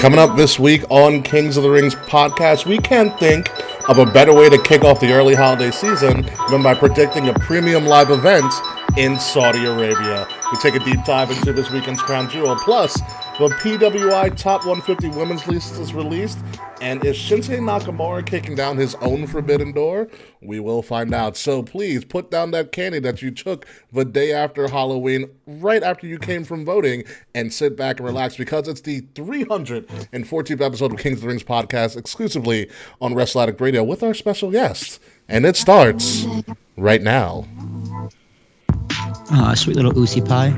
Coming up this week on Kings of the Rings podcast, we can't think of a better way to kick off the early holiday season than by predicting a premium live event in Saudi Arabia. We take a deep dive into this weekend's crown jewel. Plus, the PWI Top 150 Women's List is released. And is Shinsuke Nakamura kicking down his own forbidden door? We will find out. So please put down that candy that you took the day after Halloween, right after you came from voting, and sit back and relax because it's the 314th episode of Kings of the Rings podcast exclusively on Wrestle Addict Radio with our special guest. And it starts right now. Sweet little Ucey pie.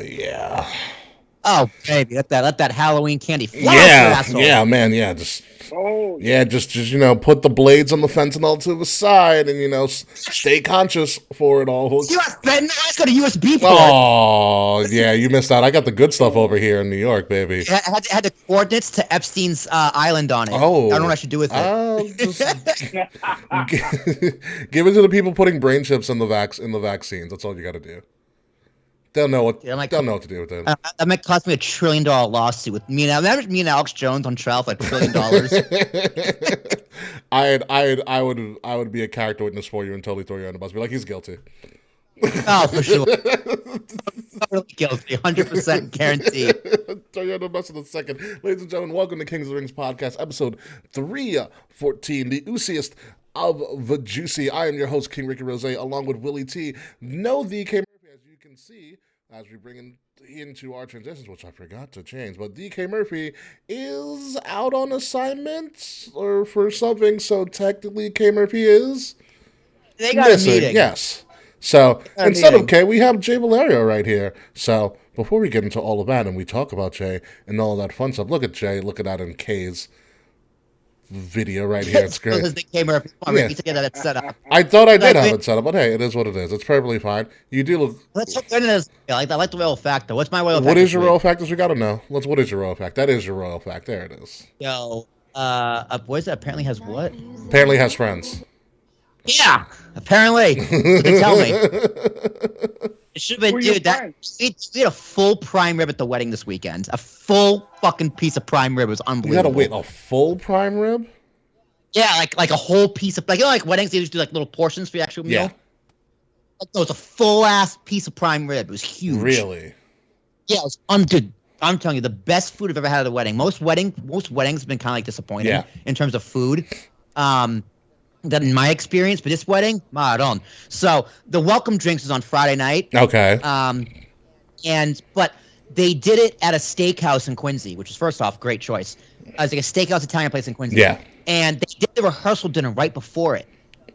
Yeah. Oh, baby, let that Halloween candy fly. Just put the blades on the fentanyl to the side and stay conscious for it all. US fentanyl, let's go to USB port. Oh, yeah, you missed out. I got the good stuff over here in New York, baby. It had the coordinates to Epstein's island on it. Oh, I don't know what I should do with it. Give it to the people putting brain chips in the vaccines. That's all you got to do. They'll know what to do with it. That might cost me $1 trillion lawsuit with me and Alex Jones on trial for $1 trillion. I would be a character witness for you and totally throw you under the bus. Be like, he's guilty. Oh, for sure. Totally guilty, 100% guaranteed. Throw you under the bus in a second. Ladies and gentlemen, welcome to Kings of the Rings podcast, episode 314, the Uceyest of the juicy. I am your host, King Ricky Rose, along with Willie T. No DK Murphy, as you can see, as we bring into our transitions, which I forgot to change, but DK Murphy is out on assignment or for something, so technically K Murphy is they got missing. A meeting. Yes. So instead of K, we have Jay Valerio right here. So before we get into all of that and we talk about Jay and all of that fun stuff, look at Jay, look at that in K's video right here. It's great. To get that set up. I thought I did have it set up, but hey, it is what it is. It's perfectly fine. You do look. Let's look at it. I like the royal fact, though. What's my royal fact? What is your royal fact? We got to know. What is your royal fact? That is your royal fact. There it is. A boy that apparently has what? Apparently has friends. Yeah, apparently. Tell me. It should have been, dude. We had a full prime rib at the wedding this weekend. A full fucking piece of prime rib. It was unbelievable. You gotta wait a full prime rib? Yeah, like a whole piece of like weddings they just do like little portions for the actual meal. Yeah. Like, no, it's a full ass piece of prime rib. It was huge. Really? Yeah, it was dude, I'm telling you, the best food I've ever had at a wedding. Most weddings have been kind of like disappointing in terms of food. That in my experience, but this wedding, on. So the welcome drinks was on Friday night. Okay. But they did it at a steakhouse in Quincy, which is first off great choice. It's like a steakhouse Italian place in Quincy. Yeah. And they did the rehearsal dinner right before it.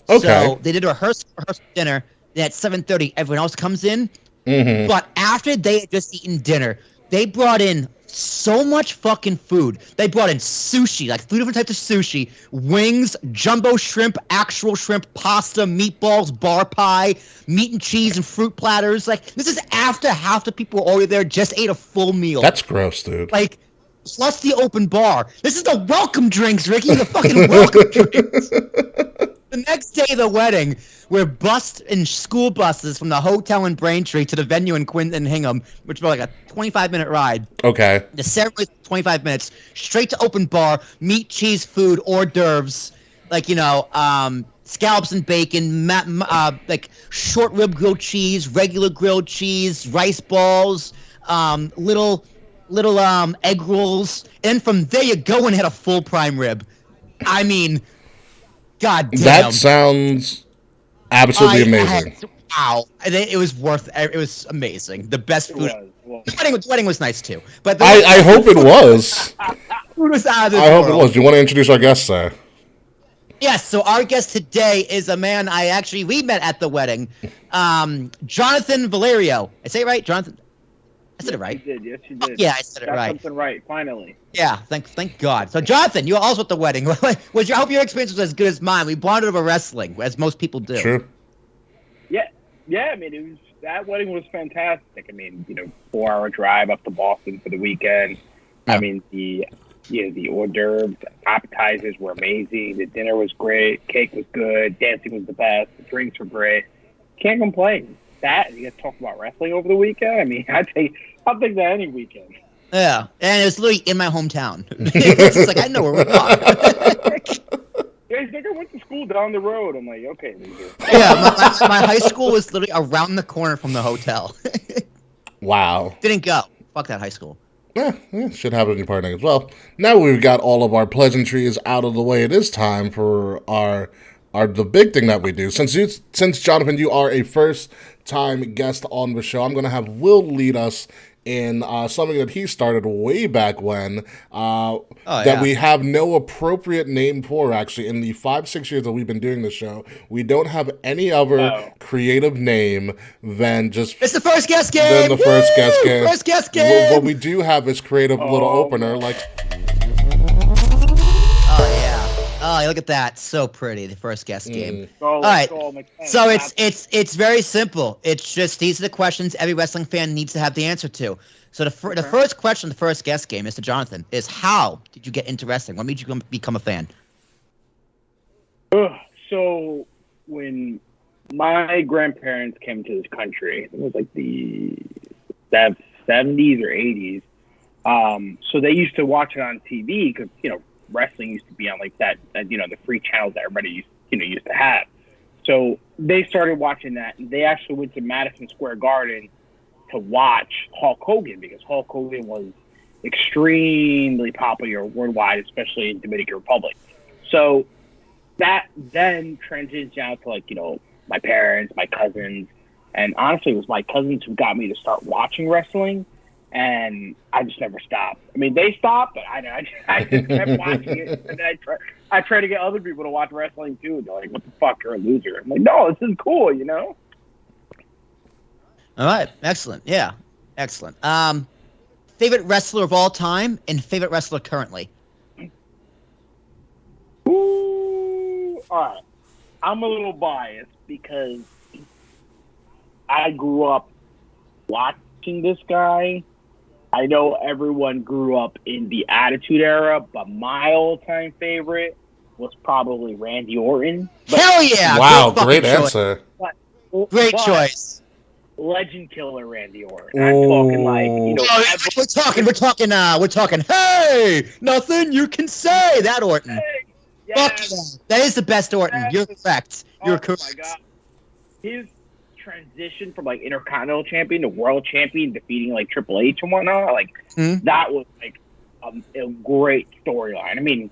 Okay. So they did a rehearsal dinner. Then at 7:30, everyone else comes in. Mm-hmm. But after they had just eaten dinner, they brought in so much fucking food. They brought in sushi, like 3 different types of sushi, wings, jumbo shrimp, actual shrimp, pasta, meatballs, bar pie, meat and cheese, and fruit platters. Like, this is after half the people who were already there just ate a full meal. That's gross, dude. Like, plus the open bar. This is the welcome drinks, Ricky. The fucking welcome drinks. The next day of the wedding, we're bussed in school buses from the hotel in Braintree to the venue in Hingham, which was like a 25-minute ride. Okay. The ceremony 25 minutes, straight to open bar, meat, cheese, food, hors d'oeuvres, like, scallops and bacon, like short rib grilled cheese, regular grilled cheese, rice balls, little egg rolls, and from there you go and hit a full prime rib. I mean, god damn. That sounds absolutely amazing. Wow, it was it was amazing. The best food. The wedding was nice too, but I hope it was. Food was out of this I hope world. it was. Do you want to introduce our guest, sir? Yes, so our guest today is a man we met at the wedding. Jonathan Valerio. I say it right? Jonathan? I said it right. You did, yes you did. Yeah, I said it Got right. something right, finally. Yeah, thank God. So Jonathan, you were also at the wedding. I hope your experience was as good as mine. We bonded over wrestling, as most people do. True. Yeah, I mean, that wedding was fantastic. I mean, 4-hour drive up to Boston for the weekend. Yeah. I mean, the hors d'oeuvres, appetizers were amazing. The dinner was great. Cake was good. Dancing was the best. The drinks were great. Can't complain. That, you guys talk about wrestling over the weekend? I mean, I'll take that any weekend. Yeah, and it was literally in my hometown. It's just like, I know where we are. Guys, think I went to school down the road. I'm like, okay, loser. Yeah, my high school was literally around the corner from the hotel. Wow. Didn't go. Fuck that high school. Yeah, should happen in your partner as well. Now we've got all of our pleasantries out of the way. It is time for the big thing that we do. Since Jonathan, you are a first-time guest on the show, I'm going to have Will lead us in something that he started way back when that we have no appropriate name for, actually. In the 5-6 years that we've been doing the show, we don't have any other creative name than just... It's the first guest game! Than the first guest game. First guest game! What we do have is creative little opener, like... Oh, look at that. So pretty, the first guest game. All right. So it's very simple. It's just these are the questions every wrestling fan needs to have the answer to. So the first question, the first guest game, Mr. Jonathan, is how did you get into wrestling? What made you become a fan? So when my grandparents came to this country, it was like the 70s or 80s. So they used to watch it on TV because, wrestling used to be on like that, the free channels that everybody used to have. So they started watching that, and they actually went to Madison Square Garden to watch Hulk Hogan because Hulk Hogan was extremely popular worldwide, especially in Dominican Republic. So that then transitions out to my parents, my cousins, and honestly, it was my cousins who got me to start watching wrestling. And I just never stopped. I mean, they stopped, but I just kept watching it. And then I try to get other people to watch wrestling too. And they're like, "What the fuck? You're a loser." I'm like, "No, this is cool, All right, excellent. Yeah, excellent. Favorite wrestler of all time and favorite wrestler currently? Ooh, all right. I'm a little biased because I grew up watching this guy. I know everyone grew up in the Attitude Era, but my all-time favorite was probably Randy Orton. Hell yeah! Wow, great answer. Great choice. Legend killer Randy Orton. I'm talking we're talking. Hey, nothing you can say. That Orton. Hey, yes. Fuck yeah. That is the best Orton. Yes. You're correct. You're correct. Oh my God. His transition from Intercontinental Champion to World Champion, defeating Triple H and whatnot, that was a great storyline. I mean,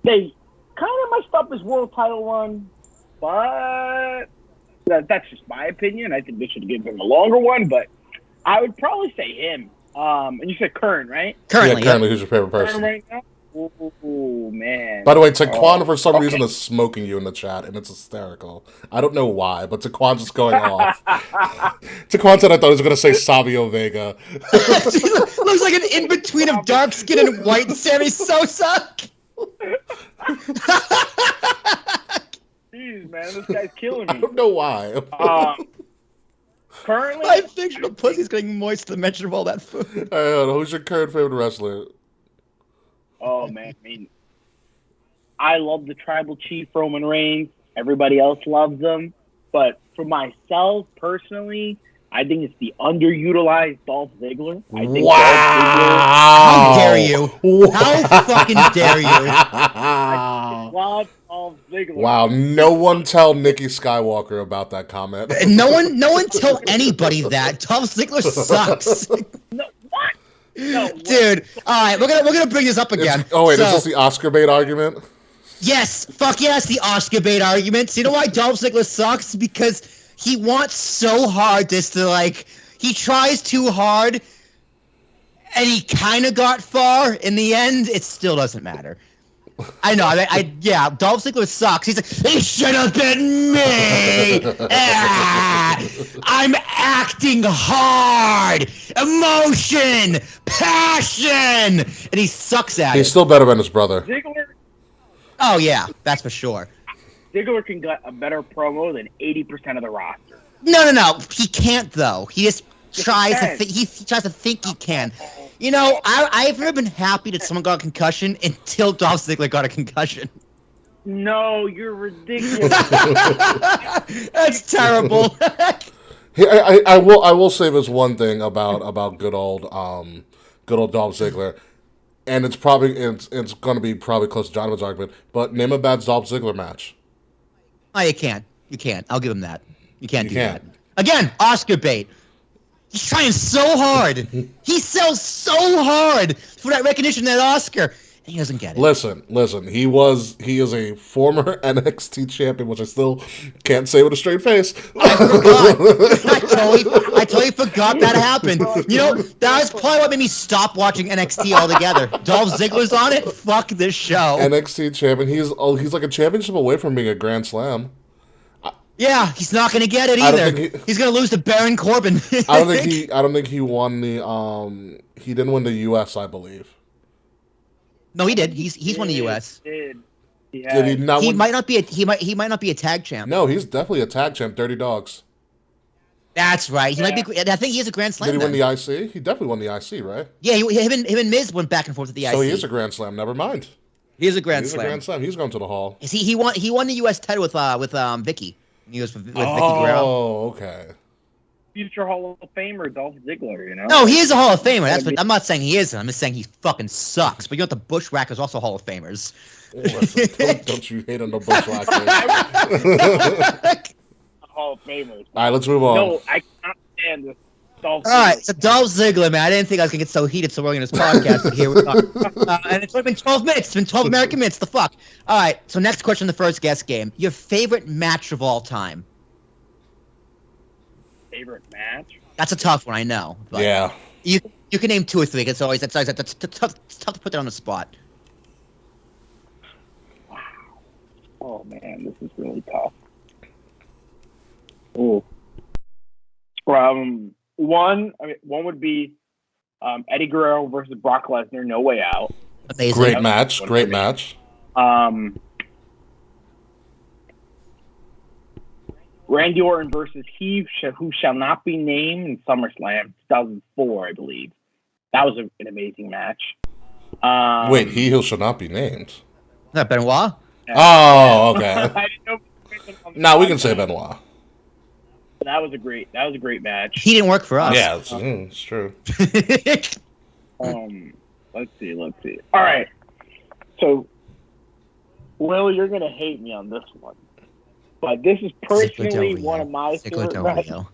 they kind of messed up his world title run, but that's just my opinion. I think they should give him a longer one, but I would probably say him. And you said current, right? Currently, who's your favorite person? Right now? Oh, man. By the way, Taquan for some reason is smoking you in the chat, and it's hysterical. I don't know why, but Taquan's just going off. Taquan said I thought he was going to say Savio Vega. Looks like an in-between of dark skin and white Sammy Sosa. Jeez, man, this guy's killing me. I don't know why. Currently, I picture the pussy's getting moist to the mention of all that food. Who's your current favorite wrestler? Oh, man. I mean, I love the Tribal Chief Roman Reigns. Everybody else loves him. But for myself, personally, I think it's the underutilized Dolph Ziggler. Wow! How dare you? Wow. How fucking dare you? I love Dolph Ziggler. Wow, no one tell Nikki Skywalker about that comment. No one tell anybody that. Dolph Ziggler sucks. No, what? No, dude. All right, we're gonna bring this up again. Is this the Oscar bait argument? Yes, fuck yes, the Oscar bait argument. So you know why Dolph Ziggler sucks? Because he wants so hard just to he tries too hard, and he kind of got far. In the end, it still doesn't matter. I know. Yeah, Dolph Ziggler sucks. He's like, it should have been me. I'm acting hard, emotion, passion, and he sucks at it. He's still better than his brother. Ziggler. Oh yeah, that's for sure. Ziggler can get a better promo than 80% of the roster. No. He can't though. He just tries to. He tries to think he can. You know, I've never been happy that someone got a concussion until Dolph Ziggler got a concussion. No, you're ridiculous. That's terrible. I will say this one thing about good old Dolph Ziggler, and it's going to be probably close to Jonathan's argument. But name a bad Dolph Ziggler match. Oh, you can't. I'll give him that. You can't do that. Again, Oscar bait. He's trying so hard. He sells so hard for that recognition, that Oscar, and he doesn't get it. Listen. He is a former NXT champion, which I still can't say with a straight face. I forgot. I totally forgot that happened. You know, that was probably what made me stop watching NXT altogether. Dolph Ziggler's on it. Fuck this show. NXT champion. He's like a championship away from being a Grand Slam. Yeah, he's not going to get it either. He's going to lose to Baron Corbin. I don't think he won the. He didn't win the U.S. I believe. No, he did. He's won the U.S. Did he not? He might not be a tag champ. No, he's definitely a tag champ. Dirty Dogs. That's right. He might be. I think he is a Grand Slam. Did he win the IC? He definitely won the IC, right? Yeah, him and Miz went back and forth at the IC. So he is a Grand Slam. Never mind. He is a Grand Slam. He's a Grand Slam. He's going to the Hall. He won the U.S. title with Vicky. He was with Vicky Guerrero. Oh, okay. Future Hall of Famer Dolph Ziggler, you know? No, he is a Hall of Famer. That's what I'm not saying he isn't. I'm just saying he fucking sucks. But you know what? The Bushwhackers also Hall of Famers. Don't you hate on the Bushwhackers? Hall of Famers. All right, let's move on. No, I cannot stand this Dolph Ziggler. All right, so Dolph Ziggler, man. I didn't think I was going to get so heated so early in this podcast, but here we are. And it's only been 12 minutes. It's been 12 American minutes. The fuck? All right, so next question, the first guest game. Your favorite match of all time? Favorite match? That's a tough one, I know. But Yeah. You can name two or three. That's tough. It's tough to put that on the spot. Wow. Oh man, this is really tough. Oh. One would be Eddie Guerrero versus Brock Lesnar, No Way Out. Amazing. Great match. Randy Orton versus He Who Shall Not Be Named in SummerSlam 2004, I believe. That was an amazing match. Wait, He Who Shall Not Be Named. Is that Benoit? Oh, okay. Now we can say Benoit. That was a great match. He didn't work for us. Yeah, it's true. Let's see. All right. So, Will, you're gonna hate me on this one, but this is personally one of my favorite matches.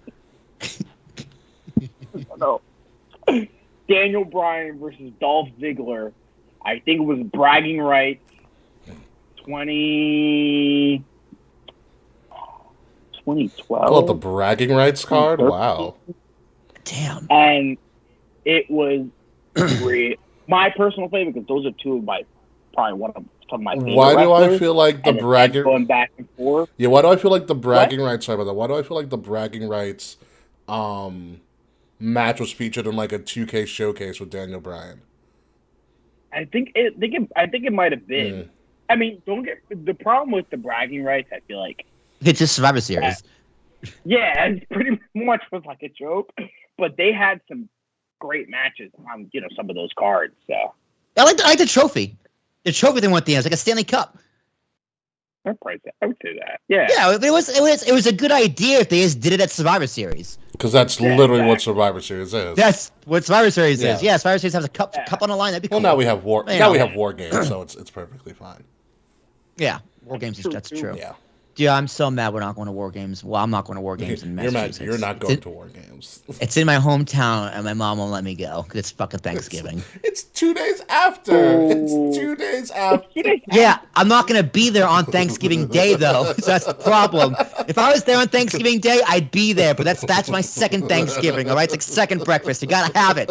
No. Daniel Bryan versus Dolph Ziggler. I think it was bragging rights. 2012. Oh, the bragging rights card? Wow. Damn. And it was great. My personal favorite, because those are two of my, probably some of my favorite Why do I wrestlers, feel like the and bragging... going back and forth. Yeah, why do I feel like the bragging rights... Sorry about that. Why do I feel like the bragging rights match was featured in like a 2K showcase with Daniel Bryan? I think it might have been. I mean, the problem with the bragging rights, I feel like... It's just Survivor Series. Yeah, it pretty much was like a joke, but they had some great matches on, some of those cards. So I like the trophy. The trophy they went at the end. It's like a Stanley Cup. I would say that. Yeah. Yeah, it was a good idea if they just did it at Survivor Series. Because that's literally what Survivor Series is. That's what Survivor Series is. Yeah, Survivor Series has a cup on the line. That'd be cool. Well, now we have War Games, so it's perfectly fine. Yeah, War Games that's true. Yeah. Dude, I'm so mad we're not going to War Games. Well, I'm not going to War Games in Massachusetts. You're not going to War Games. It's in my hometown, and my mom won't let me go because it's fucking Thanksgiving. It's 2 days after. It's 2 days after. Yeah, I'm not going to be there on Thanksgiving Day, though. So that's the problem. If I was there on Thanksgiving Day, I'd be there. But that's my second Thanksgiving, all right? It's like second breakfast. You got to have it.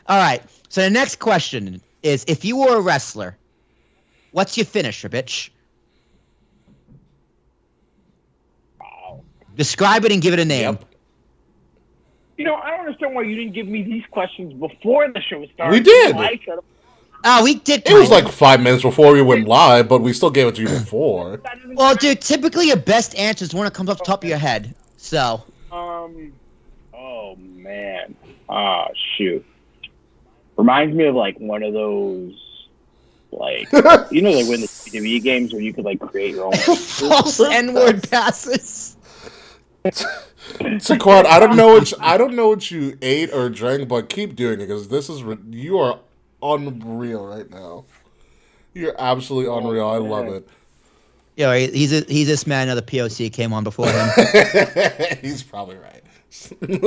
All right. So the next question is, if you were a wrestler, what's your finisher, bitch? Describe it and give it a name. Yep. I don't understand why you didn't give me these questions before the show started. We did. We did. It was like 5 minutes before we went live, but we still gave it to you before. Well, dude, typically your best answer is one that comes off the top of your head. So. All Oh man. Shoot. Reminds me of like one of those, like like when the WWE games where you could like create your own false N-word passes. Saquon, I don't know what you ate or drank, but keep doing it because you are unreal right now. You're absolutely unreal. I love it. Yeah, he's this man. Another POC came on before him. He's probably right. Dude,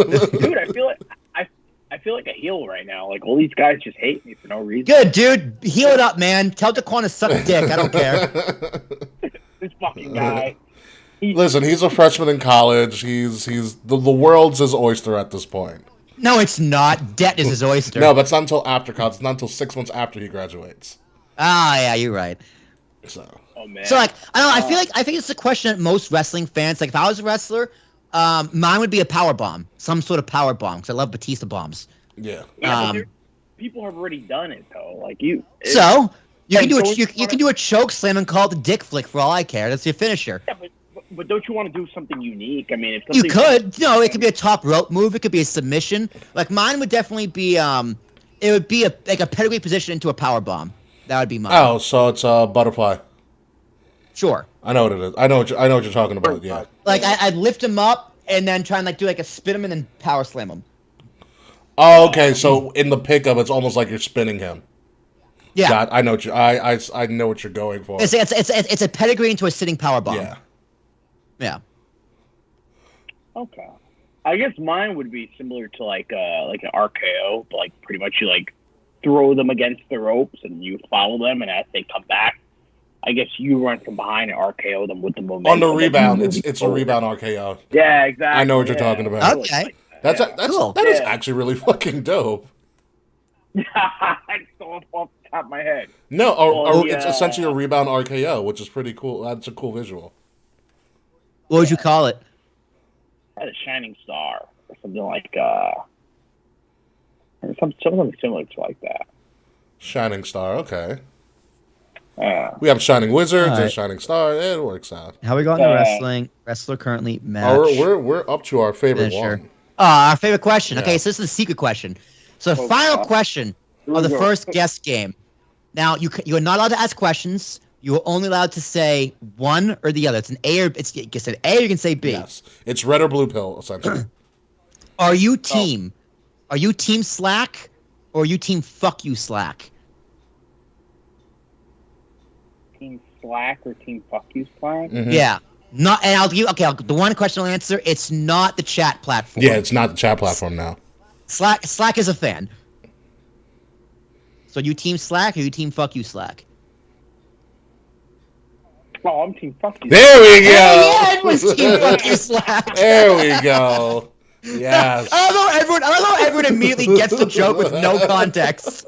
I feel like a heel right now. Like all these guys just hate me for no reason. Good, dude. Heal it up, man. Tell Daquan to suck dick. I don't care. This fucking guy. Listen, he's a freshman in college. He's the world's his oyster at this point. No, it's not. Debt is his oyster. No, but it's not until after college. It's not until 6 months after he graduates. Ah, yeah, you're right. So. Oh man. So like, I don't know. I think it's a question that most wrestling fans like. If I was a wrestler, mine would be a power bomb, some sort of power bomb, because I love Batista bombs. Yeah. But people have already done it though. Like you. So you can do you can do a choke slam and call it the dick flick for all I care. That's your finisher. Yeah, but don't you want to do something unique? I mean, if You could. No, it could be a top rope move. It could be a submission. Like mine would definitely be it would be a pedigree position into a power bomb. That would be mine. Oh, so it's a butterfly. Sure. I know what it is. I know what you're talking about. Yeah. Like I'd lift him up and then try and like do like a spin him and then power slam him. Oh, okay. So in the pickup, it's almost like you're spinning him. Yeah. God, I know what I know what you're going for. It's a pedigree into a sitting power bomb. Yeah. Yeah. Okay. I guess mine would be similar to like an RKO, but like pretty much you like throw them against the ropes and you follow them, and as they come back, I guess you run from behind and RKO them with the momentum. On the rebound, it's a rebound RKO. Yeah, exactly. I know what you're talking about. Okay. That's Cool. That is actually really fucking dope. I just off the top of my head. No, it's essentially a rebound RKO, which is pretty cool. That's a cool visual. What would you call it? I had a shining star or something like something similar to like that. Shining Star, okay. We have Shining Wizard, there's Shining Star. It works out. How we got into wrestling? Wrestler currently match. Oh, we're up to our favorite finisher. one. Our favorite question. Yeah. Okay, so this is the secret question. So the final question of the first guest game. Now you're not allowed to ask questions. You are only allowed to say one or the other. It's an A or you can say A or you can say B. Yes, it's red or blue pill essentially. Are you team Slack or are you team fuck you Slack? Team Slack or Team Fuck You Slack? Mm-hmm. Yeah. Not, and the one question I'll answer, it's not the chat platform. Yeah, it's not the chat platform now. Slack is a fan. So you team Slack or you team fuck you Slack? Oh, I'm Team Fuck You. There we go. Yeah, it was team fuck you Slack. There we go. Yes. Although everyone immediately gets the joke with no context.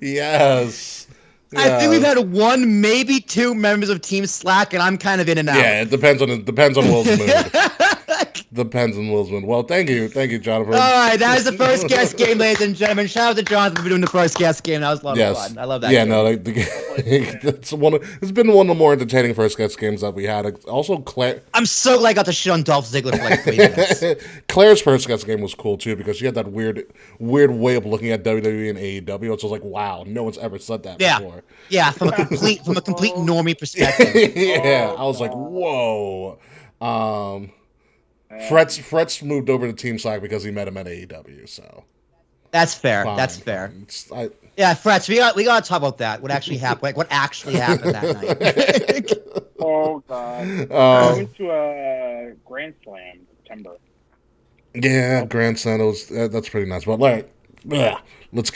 Yes. I think we've had one, maybe two members of Team Slack, and I'm kind of in and out. Yeah, it depends on Will's mood. Depends on Will's mood. Well, thank you, Jonathan. All right, that was the first guest game, ladies and gentlemen. Shout out to Jonathan for doing the first guest game. That was a lot of fun. I love that. Yeah, game. no, it's been one of the more entertaining first guest games that we had. Also, Claire. I'm so glad I got to shit on Dolph Ziggler for like 3 minutes. Claire's first guest game was cool too because she had that weird way of looking at WWE and AEW. It's just like, wow, no one's ever said that before. Yeah, from a complete normie perspective. Yeah, I was like, whoa. Fretz moved over to Team Slack because he met him at AEW. So that's fair. Fine, that's fair. Yeah, Fretz, we got to talk about that. What actually happened? Like, what actually happened that night? Oh God! I went to a Grand Slam in September. Yeah, Grand Slam. That's pretty nice. But let's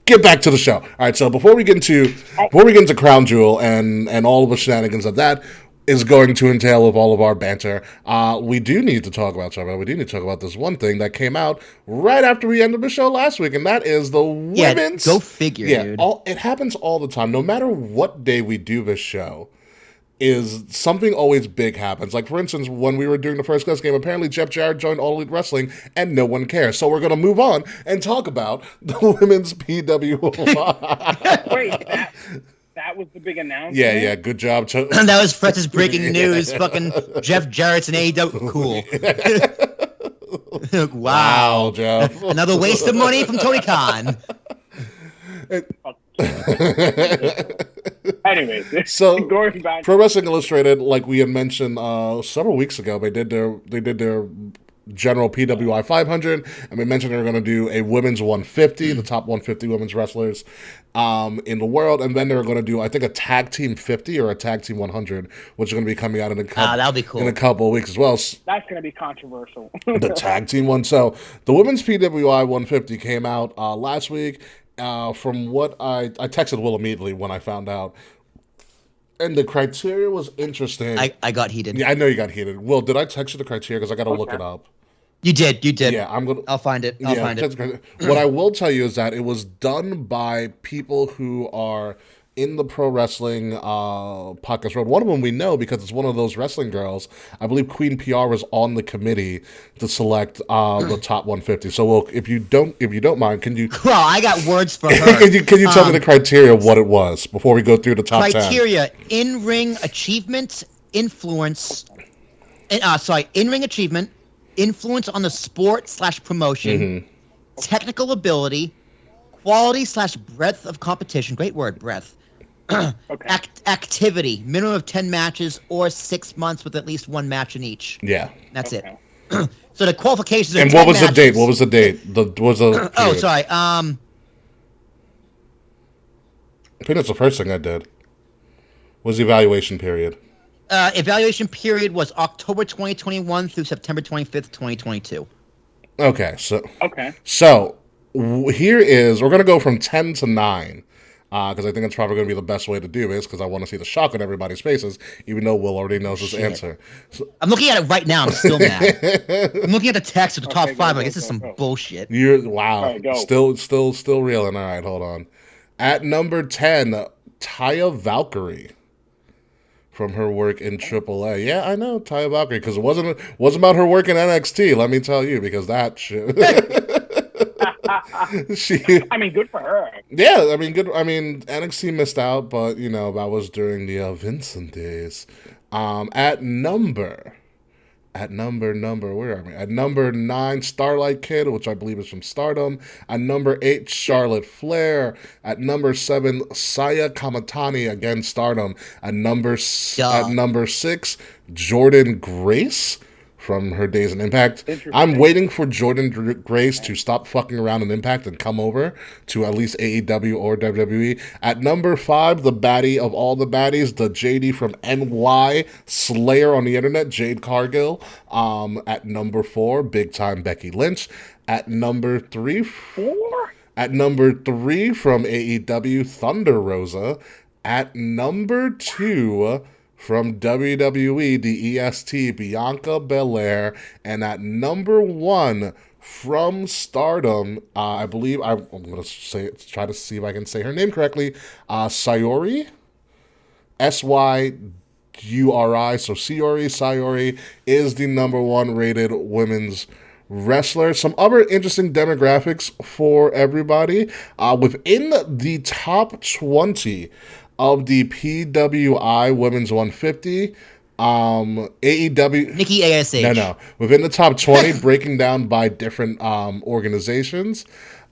get back to the show. All right. So before we get into Crown Jewel and all of the shenanigans that is going to entail with all of our banter, we do need to talk about something. We do need to talk about this one thing that came out right after we ended the show last week, and that is the women's. Go figure, dude. It happens all the time. No matter what day we do this show, is something always big happens. Like, for instance, when we were doing the first class game, apparently Jeff Jarrett joined All Elite Wrestling, and no one cares. So we're going to move on and talk about the women's PWI. Wait, that was the big announcement? Yeah, good job. That was Fretz's breaking news. Fucking Jeff Jarrett's an AEW. Cool. Wow. Jeff. Another waste of money from Tony Khan. Anyways, So, going back. Pro Wrestling Illustrated, like we had mentioned several weeks ago, they did their general PWI 500, and we mentioned they were going to do a women's 150, the top 150 women's wrestlers in the world, and then they were going to do, I think, a tag team 50 or a tag team 100, which is going to be coming out in a couple, that'll be cool. in a couple of weeks as well. That's going to be controversial. The tag team one. So the women's PWI 150 came out last week. From what I texted Will immediately when I found out. And the criteria was interesting. I got heated. Yeah, I know you got heated. Will, did I text you the criteria? Because I got to look it up. You did. Yeah, I'll find it. I'll find it. What I will tell you is that it was done by people who are in the pro wrestling podcast world. One of them we know because it's one of those wrestling girls. I believe Queen PR was on the committee to select the top 150. So, Will, if you don't mind, can you? Well, I got words for her. can you tell me the criteria of what it was before we go through the top 10? Criteria: in-ring achievement, influence. In-ring achievement, influence on the sport/promotion, technical ability, quality/breadth of competition. Great word, breadth. Okay. activity, minimum of 10 matches or 6 months with at least one match in each. Yeah. That's it. So the qualifications are And 10 what was matches. the date? What was the date? Oh, sorry. I think that's the first thing I did. Was the evaluation period. Evaluation period was October 2021 through September 25th, 2022. Okay, so here is, we're going to go from 10 to 9, because I think it's probably going to be the best way to do this, because I want to see the shock on everybody's faces, even though Will already knows his answer. So, I'm looking at it right now. I'm still mad. I'm looking at the text of the top 5. Like, this is some bullshit. Wow. Right, Still reeling. All right, hold on. At number 10, Taya Valkyrie. From her work in AAA. Yeah, I know, Taya Valkyrie, because it wasn't about her work in NXT, let me tell you, because that shit. I mean, good for her. Yeah, I mean, good. I mean, NXT missed out, but, that was during the Vincent days. At number, where are we? At number 9, Starlight Kid, which I believe is from Stardom. At number 8, Charlotte Flair. At number 7, Saya Kamatani, again Stardom. At number 6, Jordan Grace from her days in Impact. I'm waiting for Jordan Grace to stop fucking around in Impact and come over to at least AEW or WWE. At number 5, the baddie of all the baddies, the JD from NY, Slayer on the internet, Jade Cargill. At number 4, big time Becky Lynch. At number 3, At number 3 from AEW, Thunder Rosa. At number 2, from WWE, the EST, Bianca Belair. And at number 1, from Stardom, I believe, I'm going to try to see if I can say her name correctly, Sayuri, Syuri, so Sayuri is the number 1 rated women's wrestler. Some other interesting demographics for everybody. Within the top 20 of the PWI Women's 150, AEW... Nikki ASH. No. Within the top 20, breaking down by different organizations,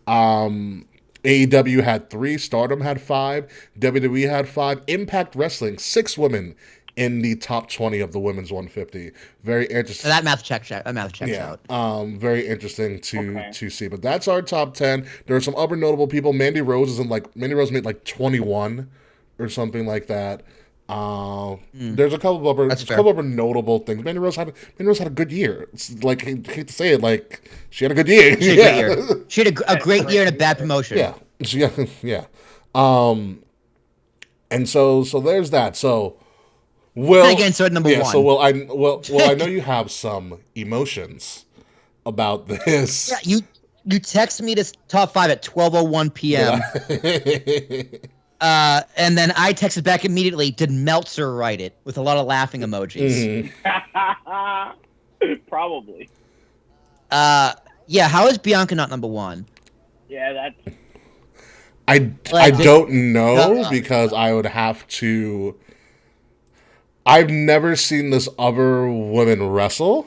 AEW had 3, Stardom had 5, WWE had 5, Impact Wrestling, 6 women in the top 20 of the Women's 150. Very interesting. So that math checks out. Very interesting to see. But that's our top 10. There are some other notable people. Mandy Rose made like 21 or something like that. There's a couple of other notable things. Mandy Rose had a good year. It's like, I hate to say it, like, she had a good year. She had a great year and a bad promotion. Yeah. And so there's that. So Will, again, so at number 1. So I know you have some emotions about this. Yeah, you texted me this top 5 at 12:01 p.m. And then I texted back immediately. Did Meltzer write it? With a lot of laughing emojis. Probably. Yeah. How is Bianca not number 1? Yeah, that's. I don't know because I would have to. I've never seen this other woman wrestle.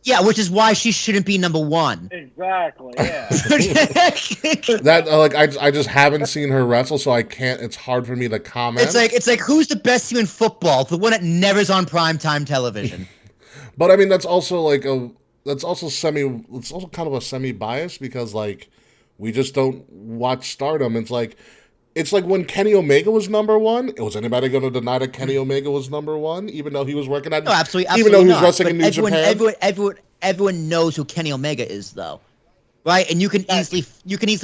Yeah, which is why she shouldn't be number one. Exactly. Yeah. I just haven't seen her wrestle, so I can't. It's hard for me to comment. It's like who's the best team in football? The one that never is on primetime television. But I mean, that's also it's also kind of a semi bias because like we just don't watch Stardom. It's like when Kenny Omega was number one. Was anybody going to deny that Kenny Omega was number one, even though he was working at? No, absolutely even though he was not. wrestling But in New Japan. everyone knows who Kenny Omega is, though, right? And you can easily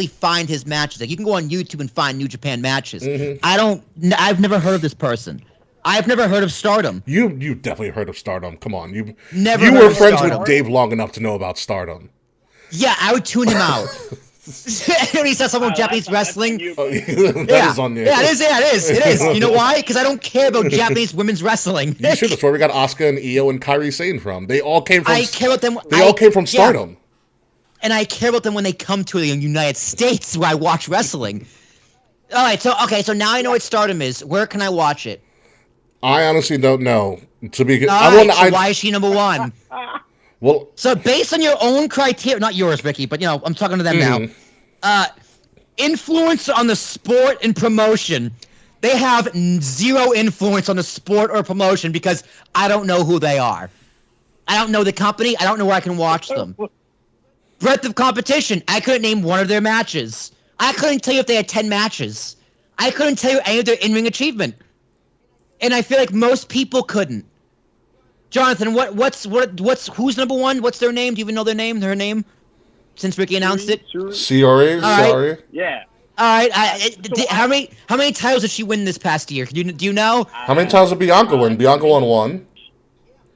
find his matches. Like you can go on YouTube and find New Japan matches. I've never heard of this person. I've never heard of Stardom. You definitely heard of Stardom. Come on, you Never were friends Stardom. with Dave long enough to know about Stardom. Yeah, I would tune him out. When he says something about Japanese wrestling. That is on you. Yeah, it is. You know why? Because I don't care about Japanese women's wrestling. You should. That's where we got Asuka and Io and Kairi Sane from. They all came from. I care about them. They all came from Stardom. Yeah. And I care about them when they come to the United States where I watch wrestling. All right, so now I know what Stardom is. Where can I watch it? I honestly don't know. Why is she number one? Well, so based on your own criteria, not yours, Ricky, but I'm talking to them now. Influence on the sport and promotion. They have zero influence on the sport or promotion because I don't know who they are. I don't know the company. I don't know where I can watch them. Breadth of competition. I couldn't name one of their matches. I couldn't tell you if they had 10 matches. I couldn't tell you any of their in-ring achievement. And I feel like most people couldn't. Jonathan, who's number one? What's their name? Do you even know their name? Her name? Since Ricky announced it? Siori. Yeah. All right. How many titles did she win this past year? Do you know? How many titles did Bianca win? Bianca won one.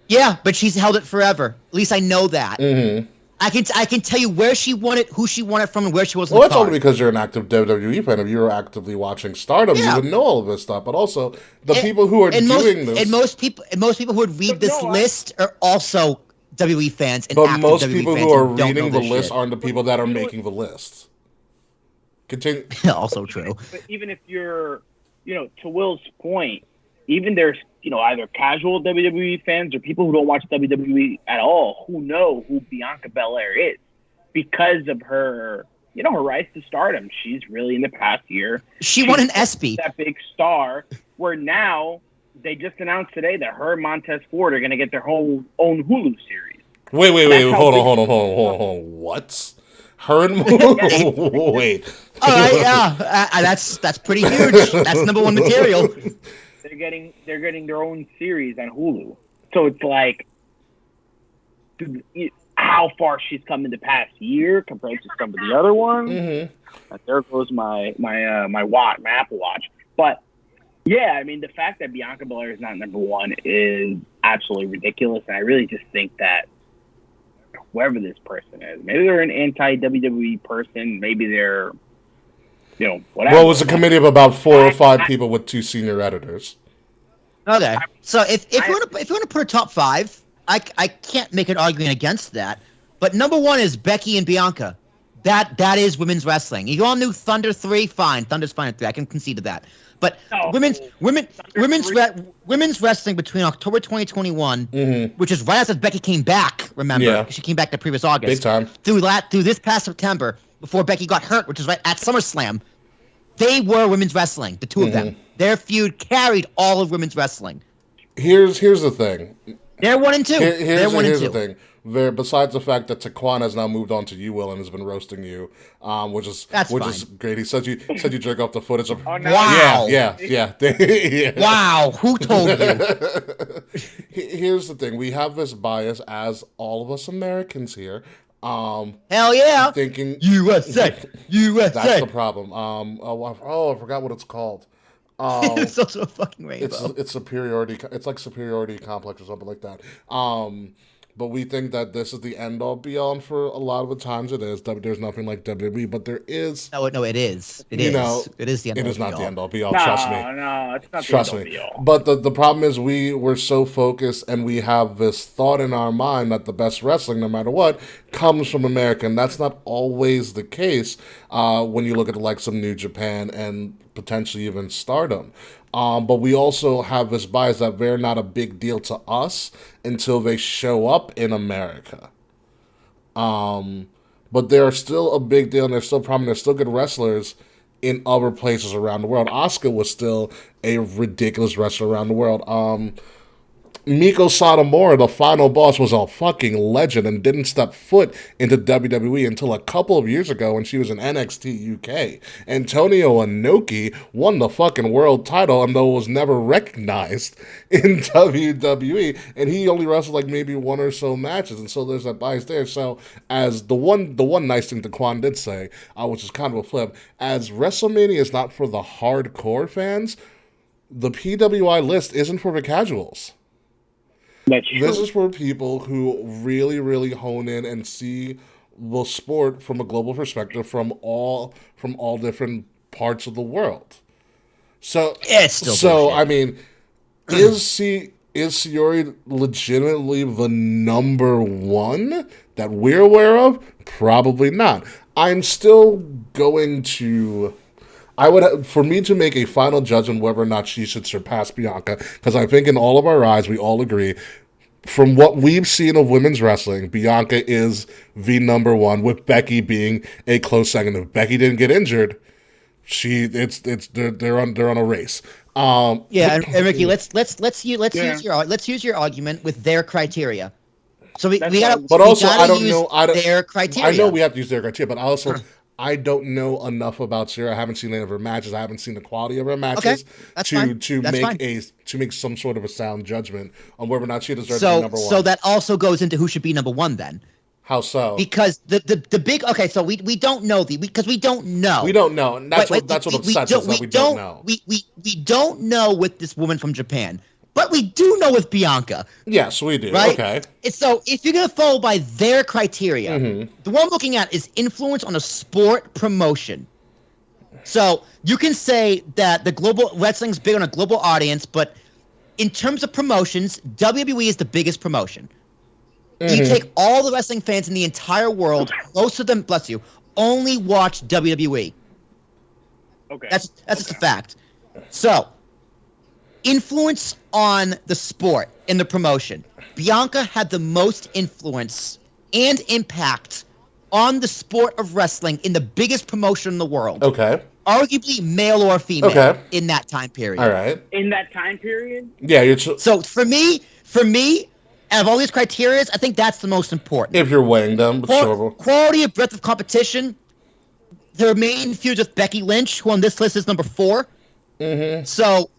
Yeah, but she's held it forever. At least I know that. Mm-hmm. I can tell you where she won it, who she won it from, and where she was. Well, that's only because you're an active WWE fan. If you were actively watching Stardom, you would know all of this stuff. But also, people who are doing this, and most people who would read this list are also WWE fans. But most people who are reading the list aren't the people that are making the list. Continue. Also true. But even if you're, to Will's point, even there's, either casual WWE fans or people who don't watch WWE at all who know who Bianca Belair is because of her, her rise to stardom. She's really, in the past year, she won an ESPY. That big star, where now they just announced today that her and Montez Ford are going to get their own Hulu series. Wait, hold on. What? Her and wait. All right, yeah, that's pretty huge. That's number one material. They're getting their own series on Hulu. So it's like how far she's come in the past year compared to some of the other ones. Mm-hmm. There goes my Apple Watch. But yeah, I mean, the fact that Bianca Belair is not number one is absolutely ridiculous, and I really just think that whoever this person is, maybe they're an anti-WWE person, maybe they're whatever. Well, it was a committee of about 4 or 5 people with 2 senior editors. Okay, so if you want to put a top 5, I can't make an argument against that. But number 1 is Becky and Bianca. That is women's wrestling. You all knew Thunder 3, fine. Thunder's fine at 3. I can concede to that. But women's wrestling between October 2021, which is right after Becky came back. Remember, she came back the previous August. Big time. Through this past September, before Becky got hurt, which is right at SummerSlam, they were women's wrestling. The two of them, their feud carried all of women's wrestling. Here's the thing. They're 1 and 2. Here's the thing. Besides the fact that Taquan has now moved on to you, Will, and has been roasting you, which is great. He said you jerk off the footage of. Wow. Yeah. Wow. Who told you? Here's the thing. We have this bias, as all of us Americans here. Hell yeah. Thinking USA. That's the problem. I forgot what it's called. It's also a fucking rainbow. It's superiority. It's like superiority complex or something like that. But we think that this is the end all be all, and for a lot of the times it is. There's nothing like WWE, but there is. No, it is. It is the end all. It is not the end all be all. No, trust me. No, it's not trust the end all me. be all. But the problem is we're so focused, and we have this thought in our mind that the best wrestling, no matter what, comes from America, and that's not always the case when you look at the likes of New Japan and potentially even Stardom. But we also have this bias that they're not a big deal to us until they show up in America. But they're still a big deal, and they're still prominent. They're still good wrestlers in other places around the world. Asuka was still a ridiculous wrestler around the world. Miko Satomura, the final boss, was a fucking legend and didn't step foot into WWE until a couple of years ago when she was in NXT UK. Antonio Inoki won the fucking world title, and though it was never recognized in WWE, and he only wrestled like maybe one or so matches, and so there's that bias there. So as the one nice thing Daquan did say, which is kind of a flip, as WrestleMania is not for the hardcore fans, the PWI list isn't for the casuals. This is for people who really, really hone in and see the sport from a global perspective from all different parts of the world. So, It's still bullshit. I mean, is Sayuri legitimately the number one that we're aware of? Probably not. I'm still going to. For me to make a final judgment whether or not she should surpass Bianca, because I think in all of our eyes we all agree, from what we've seen of women's wrestling, Bianca is the number one, with Becky being a close second. If Becky didn't get injured, they're on a race. Yeah, and Ricky, let's use your argument with their criteria. So we gotta. But also, I don't know. Their criteria. I know we have to use their criteria, but also. I don't know enough about Sarah. I haven't seen any of her matches. I haven't seen the quality of her matches to make some sort of a sound judgment on whether or not she deserves to be number one. So that also goes into who should be number one then. How so? Because the big so we don't know because we don't know. We don't know. And that's what upsets us that we don't know. We don't know with this woman from Japan. But we do know with Bianca. Yes, we do. Right? Okay. So if you're going to follow by their criteria, the one I'm looking at is influence on a sport promotion. So you can say that the global wrestling's big on a global audience, but in terms of promotions, WWE is the biggest promotion. You take all the wrestling fans in the entire world, most of them, bless you, only watch WWE. Okay. That's just a fact. So influence on the sport and the promotion. Bianca had the most influence and impact on the sport of wrestling in the biggest promotion in the world. Okay. Arguably male or female in that time period. All right. In that time period? Yeah. So for me, out of all these criteria, I think that's the most important. If you're weighing them. Quality of breadth of competition. Her main feud with Becky Lynch, who on this list is number 4. So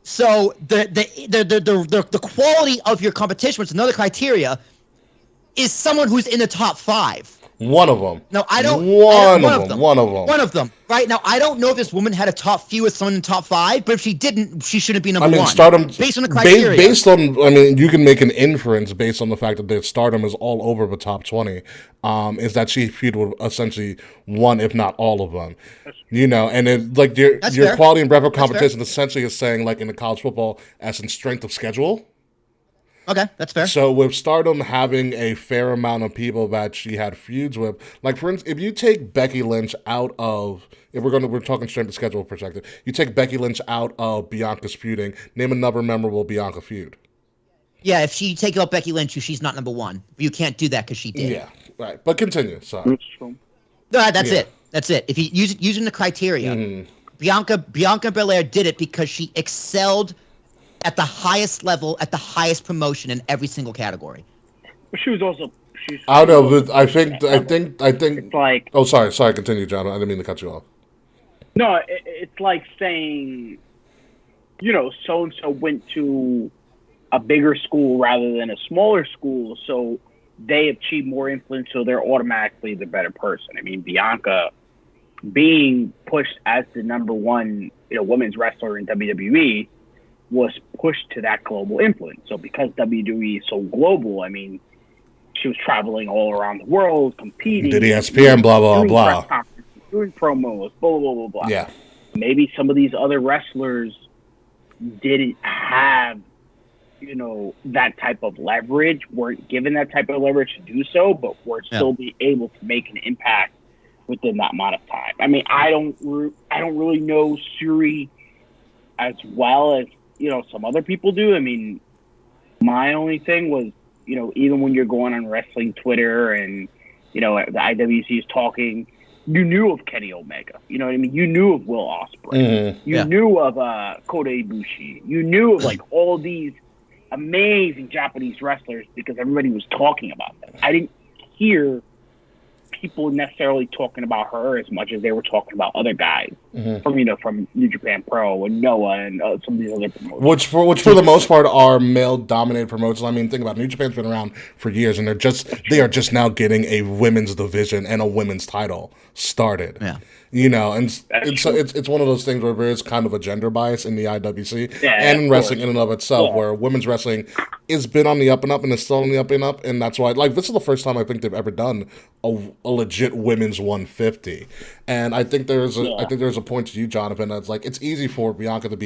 the quality of your competition, which is another criteria, is someone who's in the top 5. One of them. No, I don't. One of them. Right now, I don't know if this woman had a top feud with someone in top 5, but if she didn't, she shouldn't be number 1. Stardom. Based on the criteria. You can make an inference based on the fact that the Stardom is all over the top 20. Is that she feud with essentially one, if not all of them. And your quality and breadth of competition essentially is saying, like in the college football, as in strength of schedule. Okay, that's fair. So with Stardom having a fair amount of people that she had feuds with, like for instance, if you take Becky Lynch out of, we're talking strength of schedule perspective, you take Becky Lynch out of Bianca's feuding, name another memorable Bianca feud. Yeah, if she take out Becky Lynch, she's not number 1. But you can't do that because she did. Yeah, right. But continue. Sorry. No, that's it. That's it. If you using the criteria, Bianca Belair did it because she excelled at the highest level, at the highest promotion in every single category. But she was also. I don't know. I think. It's like. Oh, sorry. Continue, John. I didn't mean to cut you off. No, it's like saying, so and so went to a bigger school rather than a smaller school, so they achieve more influence, so they're automatically the better person. I mean, Bianca being pushed as the number 1, women's wrestler in WWE was pushed to that global influence. So because WWE is so global, I mean, she was traveling all around the world, competing. Did ESPN, blah, blah, blah. Doing promos, blah, blah, blah, blah. Yeah. Maybe some of these other wrestlers didn't have, that type of leverage, weren't given that type of leverage to do so, but were still be able to make an impact within that amount of time. I mean, I don't really know Suri as well as, some other people do. I mean, my only thing was, even when you're going on wrestling Twitter and The IWC is talking. You knew of Kenny Omega. You know what I mean? You knew of Will Ospreay. You knew of Kota Ibushi. You knew of all these amazing Japanese wrestlers because everybody was talking about them. I didn't hear people necessarily talking about her as much as they were talking about other guys from New Japan Pro and Noah and some of these other promotions. Which for the most part are male dominated promotions. I mean, think about it. New Japan's been around for years, and they are just now getting a women's division and a women's title started. Yeah. And it's one of those things where there is kind of a gender bias in the IWC and in wrestling in and of itself, where women's wrestling has been on the up and up and is still on the up and up, and that's why this is the first time I think they've ever done a legit women's 150, and I think there's a point to you, Jonathan, that's it's easy for Bianca to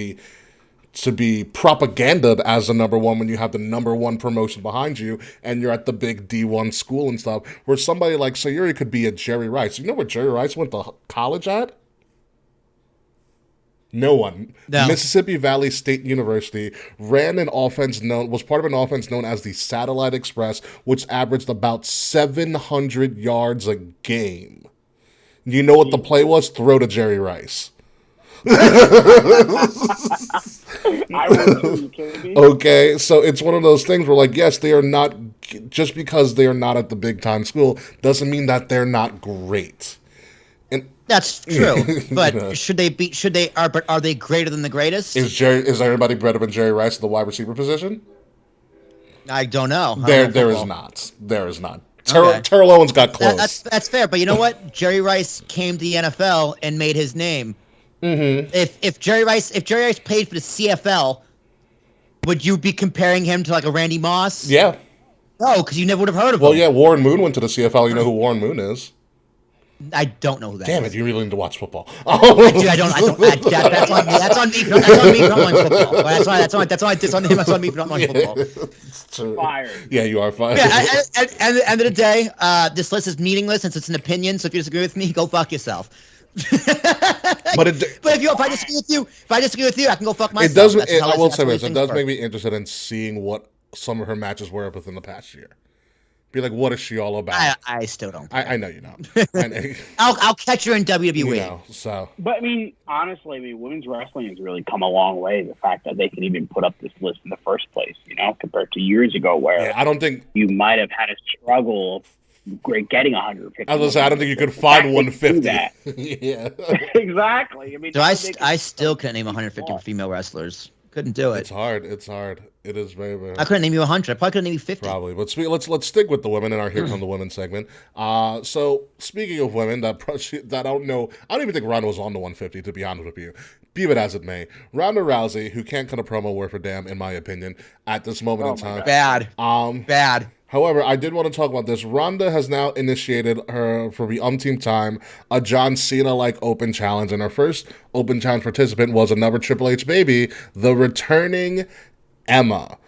be propagandaed as the number one when you have the number one promotion behind you and you're at the big D1 school and stuff, where somebody like Sayuri could be a Jerry Rice. You know where Jerry Rice went to college at? No one. No. Mississippi Valley State University was part of an offense known as the Satellite Express, which averaged about 700 yards a game. You know what the play was? Throw to Jerry Rice. Okay, so it's one of those things where yes, they are not, just because they are not at the big time school doesn't mean that they're not great. And that's true. But are they greater than the greatest? Is everybody better than Jerry Rice at the wide receiver position? I don't know. There is not. Terrell Owens got close. That's fair, but you know what? Jerry Rice came to the NFL and made his name. Mm-hmm. If Jerry Rice played for the CFL, would you be comparing him to a Randy Moss? Yeah. No, because you never would have heard of him. Well, yeah, Warren Moon went to the CFL. You know who Warren Moon is? I don't know who that is. Damn it, you really need to watch football. I don't. That's on me. That's on me for not knowing football. That's on me for not knowing football. Fired. Yeah, you are fired. Yeah, at the end of the day, this list is meaningless since it's an opinion. So if you disagree with me, go fuck yourself. But if I disagree with you, I can go fuck myself. I will say this. It does make me interested in seeing what some of her matches were within the past year. Be like, what is she all about? I still don't. I know you don't. I'll catch her in WWE. But honestly, women's wrestling has really come a long way. The fact that they can even put up this list in the first place, compared to years ago, where I don't think you might have had a struggle getting 150. I was gonna say, I don't think you could find 150. Yeah, exactly. I still can't name 150 female wrestlers. Couldn't do it. It's hard. It is very, very hard. I couldn't name you 100. I probably couldn't name you 50. Probably. But let's stick with the women in our Here Come the Women segment. So speaking of women, that I don't even think Ronda was on the 150, to be honest with you. Be it as it may. Ronda Rousey, who can't cut a promo worth a damn, in my opinion, at this moment in time. Bad. Bad. However, I did want to talk about this. Ronda has now initiated her, for the umpteenth time, a John Cena-like open challenge, and her first open challenge participant was another Triple H baby, the returning Emma,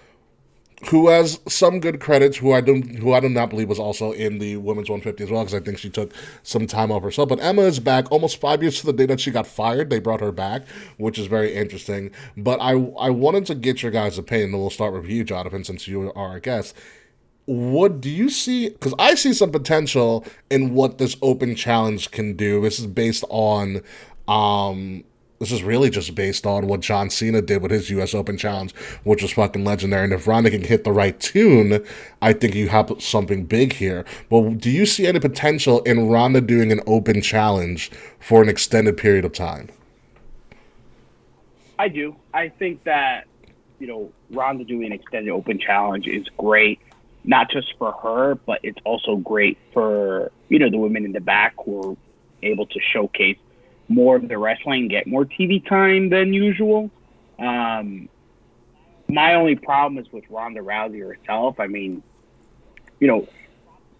who has some good credits, who I do not believe was also in the women's 150 as well, because I think she took some time off herself. But Emma is back almost 5 years to the day that she got fired. They brought her back, which is very interesting. But I wanted to get your guys' opinion, and we'll start with you, Jonathan, since you are our guest. What do you see? Because I see some potential in what this open challenge can do. This is based on, this is really just based on what John Cena did with his U.S. Open Challenge, which was fucking legendary. And if Ronda can hit the right tune, I think you have something big here. But do you see any potential in Ronda doing an open challenge for an extended period of time? I do. I think that, Ronda doing an extended open challenge is great. Not just for her, but it's also great for, the women in the back who are able to showcase more of the wrestling, get more TV time than usual. My only problem is with Ronda Rousey herself.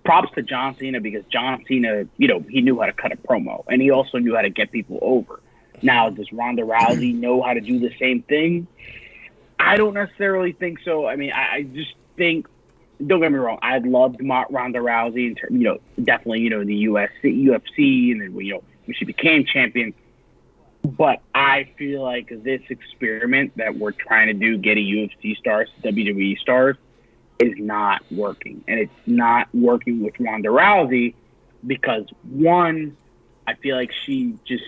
Props to John Cena, because John Cena, he knew how to cut a promo, and he also knew how to get people over. Now, does Ronda Rousey know how to do the same thing? I don't necessarily think so. I just think, don't get me wrong, I loved Ronda Rousey, definitely, the UFC, and then, when she became champion. But I feel like this experiment that we're trying to do, getting UFC stars to WWE stars, is not working. And it's not working with Ronda Rousey because one, I feel like she just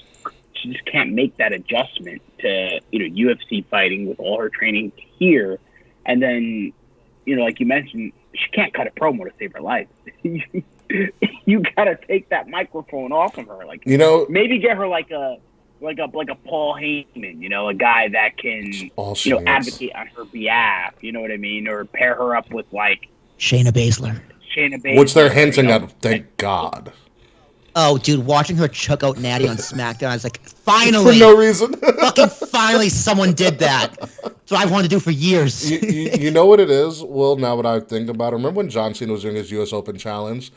can't make that adjustment to UFC fighting with all her training here, and then like you mentioned, she can't cut a promo to save her life. You gotta take that microphone off of her, like maybe get her like a Paul Heyman, a guy that can advocate on her behalf. You know what I mean, or pair her up with like Shayna Baszler. Which they're hinting at. Thank God. Oh, dude, watching her chuck out Natty on SmackDown, I was like, finally! For no reason. Fucking finally someone did that. That's what I wanted to do for years. You know what it is? Well, now what I think about it, remember when John Cena was doing his US Open Challenge?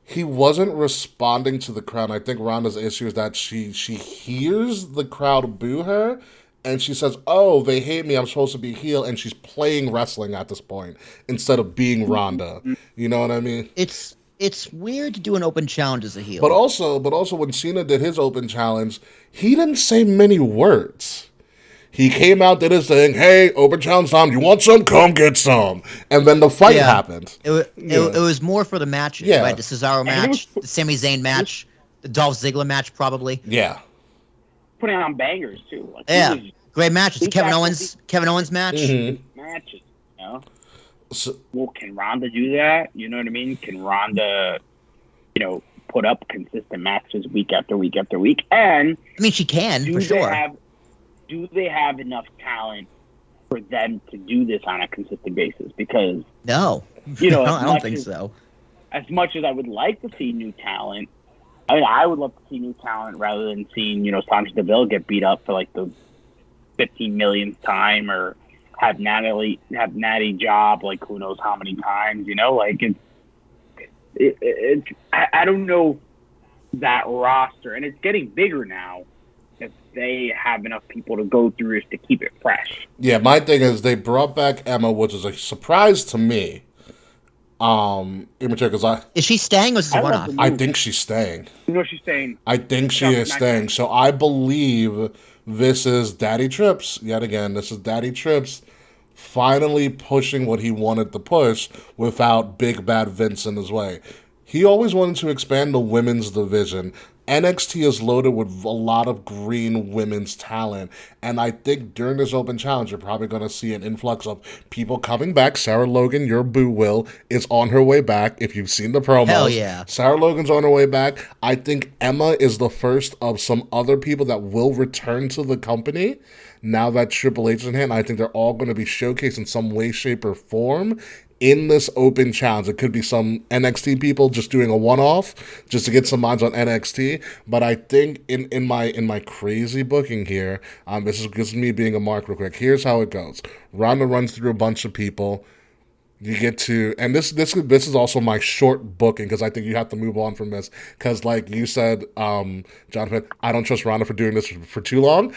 He wasn't responding to the crowd. I think Ronda's issue is that she hears the crowd boo her, and she says, oh, they hate me, I'm supposed to be heel, and she's playing wrestling at this point instead of being Ronda. You know what I mean? It's weird to do an open challenge as a heel. But also when Cena did his open challenge, he didn't say many words. He came out, did his thing, hey, open challenge time, you want some? Come get some. And then the fight happened. It was more for the matches, right? The Cesaro match, the Sami Zayn match, the Dolph Ziggler match, probably. Yeah. Putting on bangers, too. Like, great matches. Kevin Owens match. Mm-hmm. Matches, well, can Ronda do that? You know what I mean? Can Ronda, put up consistent matches week after week after week? And I mean, she can for sure. Do they have enough talent for them to do this on a consistent basis? Because no, I don't think so. As much as I would like to see new talent, I mean, I would love to see new talent rather than seeing Sonya Deville get beat up for like the 15 millionth time, or have Natty job like who knows how many times, like I don't know that roster, and it's getting bigger now, if they have enough people to go through this to keep it fresh. Yeah, my thing is they brought back Emma, which is a surprise to me. Is she staying or is it a one-off? I think she's staying. She's staying. I think she is staying. So I believe this is Daddy Trips yet again. This is Daddy Trips finally pushing what he wanted to push without Big Bad Vince in his way. He always wanted to expand the women's division. NXT is loaded with a lot of green women's talent, and I think during this open challenge, you're probably going to see an influx of people coming back. Sarah Logan, your boo Will, is on her way back. If you've seen the promos, hell yeah. Sarah Logan's on her way back. I think Emma is the first of some other people that will return to the company now that Triple H is in hand. I think they're all going to be showcased in some way, shape, or form in this open challenge. It could be some NXT people just doing a one-off just to get some minds on NXT. But I think in my crazy booking here, this is me being a mark real quick. Here's how it goes. Ronda runs through a bunch of people. You get to, and this is also my short booking because I think you have to move on from this because, like you said, Jonathan, I don't trust Ronda for doing this for too long.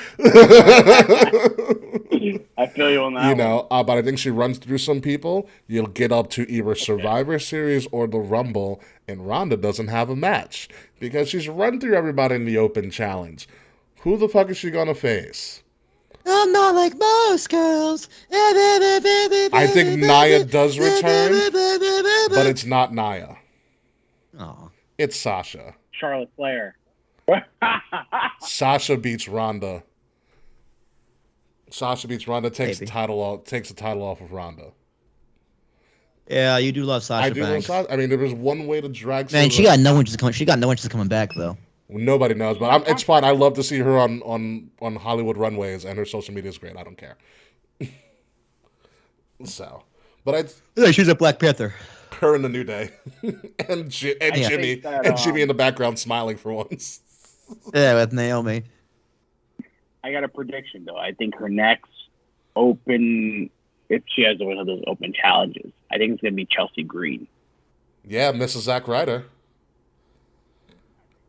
I feel you on that. But I think she runs through some people. You'll get up to either Survivor Series or the Rumble, and Ronda doesn't have a match because she's run through everybody in the open challenge. Who the fuck is she gonna face? I'm not like most girls. I think Nia does return, but it's not Nia. Oh, it's Sasha. Charlotte Flair. Sasha beats Ronda. Takes the title off of Ronda. Yeah, you do love Sasha Banks. I mean, there was one way to drag. Man, she got no one just coming. She got no one just coming back though. Nobody knows, but it's fine. I love to see her on Hollywood runways, and her social media is great. I don't care. She's a Black Panther. Her in the New Day, and Jimmy in the background smiling for once. Yeah, with Naomi. I got a prediction though. I think her next open, if she has one of those open challenges, I think it's gonna be Chelsea Green. Yeah, Mrs. Zack Ryder.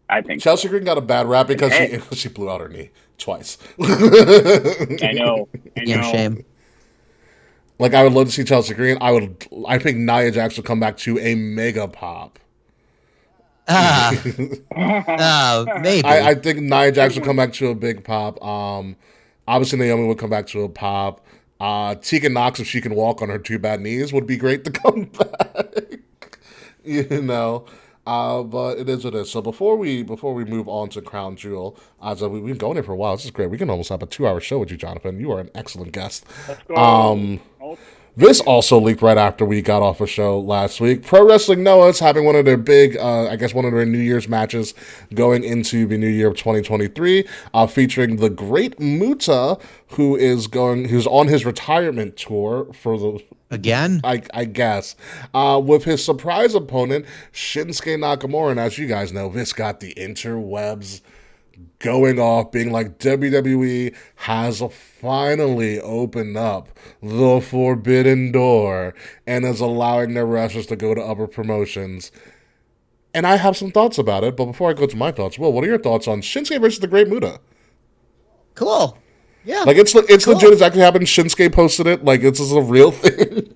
I think Chelsea Green got a bad rap because she blew out her knee twice. I know. Shame. Like, I would love to see Chelsea Green. I think Nia Jax will come back to a mega pop. Maybe. I think Nia Jax will come back to a big pop. Obviously Naomi would come back to a pop. Tegan Knox, if she can walk on her two bad knees, would be great to come back. But it is what it is. So before we move on to Crown Jewel, as we've been going here for a while, this is great. We can almost have a 2-hour show with you, Jonathan. You are an excellent guest. Let's go. This also leaked right after we got off a show last week. Pro Wrestling Noah is having one of their big, one of their New Year's matches going into the new year of 2023, featuring the Great Muta, who's on his retirement tour for the Again? I guess, with his surprise opponent Shinsuke Nakamura. And as you guys know, this got the interwebs going off, being like WWE has finally opened up the forbidden door and is allowing their wrestlers to go to other promotions. And I have some thoughts about it, but before I go to my thoughts, Will, what are your thoughts on Shinsuke versus the Great Muta? Cool. Yeah. Like, it's cool. Legit, it's actually happened. Shinsuke posted it. Like, it's a real thing.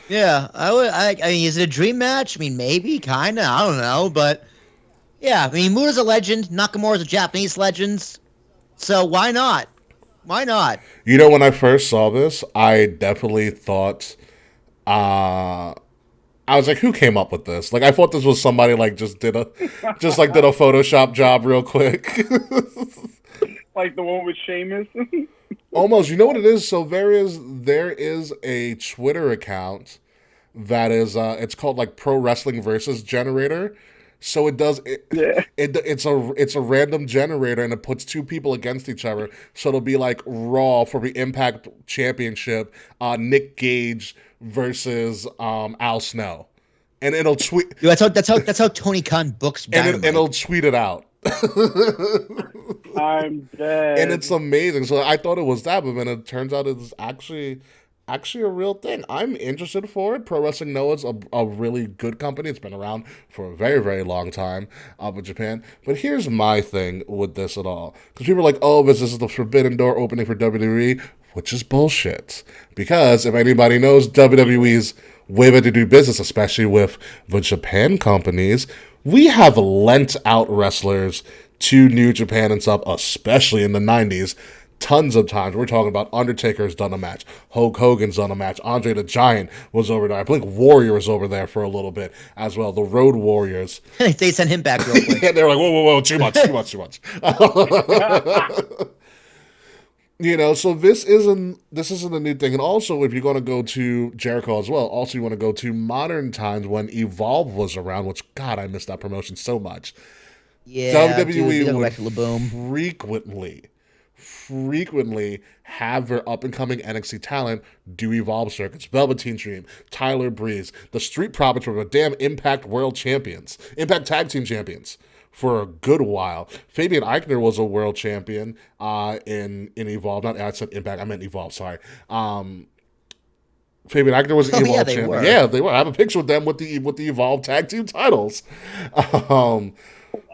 Yeah. I mean, is it a dream match? I mean, maybe, kind of. I don't know, but... Yeah, I mean, Muta's a legend. Nakamura's a Japanese legend. So why not? Why not? You know, when I first saw this, I definitely thought, I was like, who came up with this? Like, I thought this was somebody like did a Photoshop job real quick. Like the one with Sheamus. Almost. You know what it is? So there is a Twitter account that is it's called like Pro Wrestling Versus Generator. So it's a random generator, and it puts two people against each other. So it'll be like Raw for the Impact Championship, Nick Gage versus Al Snow, and it'll tweet. Dude, that's how Tony Khan books Dynamite. And it'll tweet it out. I'm dead. And it's amazing. So I thought it was that, but then it turns out it's actually a real thing. I'm interested for it. Pro Wrestling Noah's a really good company. It's been around for a very, very long time up in Japan. But here's my thing with this at all. Because people are like, oh, this is the forbidden door opening for WWE, which is bullshit. Because if anybody knows WWE's way better to do business, especially with the Japan companies, we have lent out wrestlers to New Japan and stuff, especially in the 90s. Tons of times. We're talking about Undertaker's done a match. Hulk Hogan's done a match. Andre the Giant was over there. I believe Warrior was over there for a little bit as well. The Road Warriors. They sent him back real quick. Yeah, they were like, whoa, too much. You know, so this isn't a new thing. And also, if you're going to go to Jericho as well, also you want to go to modern times when Evolve was around, which, God, I miss that promotion so much. Yeah, WWE would frequently have their up-and-coming NXT talent do Evolve circuits. Velveteen Dream, Tyler Breeze, the Street Profits were the damn Impact Tag Team Champions for a good while. Fabian Eichner was a world champion in Evolve. Not, I said Impact, I meant Evolve, sorry. Fabian Eichner was Evolve champion. Were. Yeah, they were. I have a picture with them with the Evolve Tag Team titles.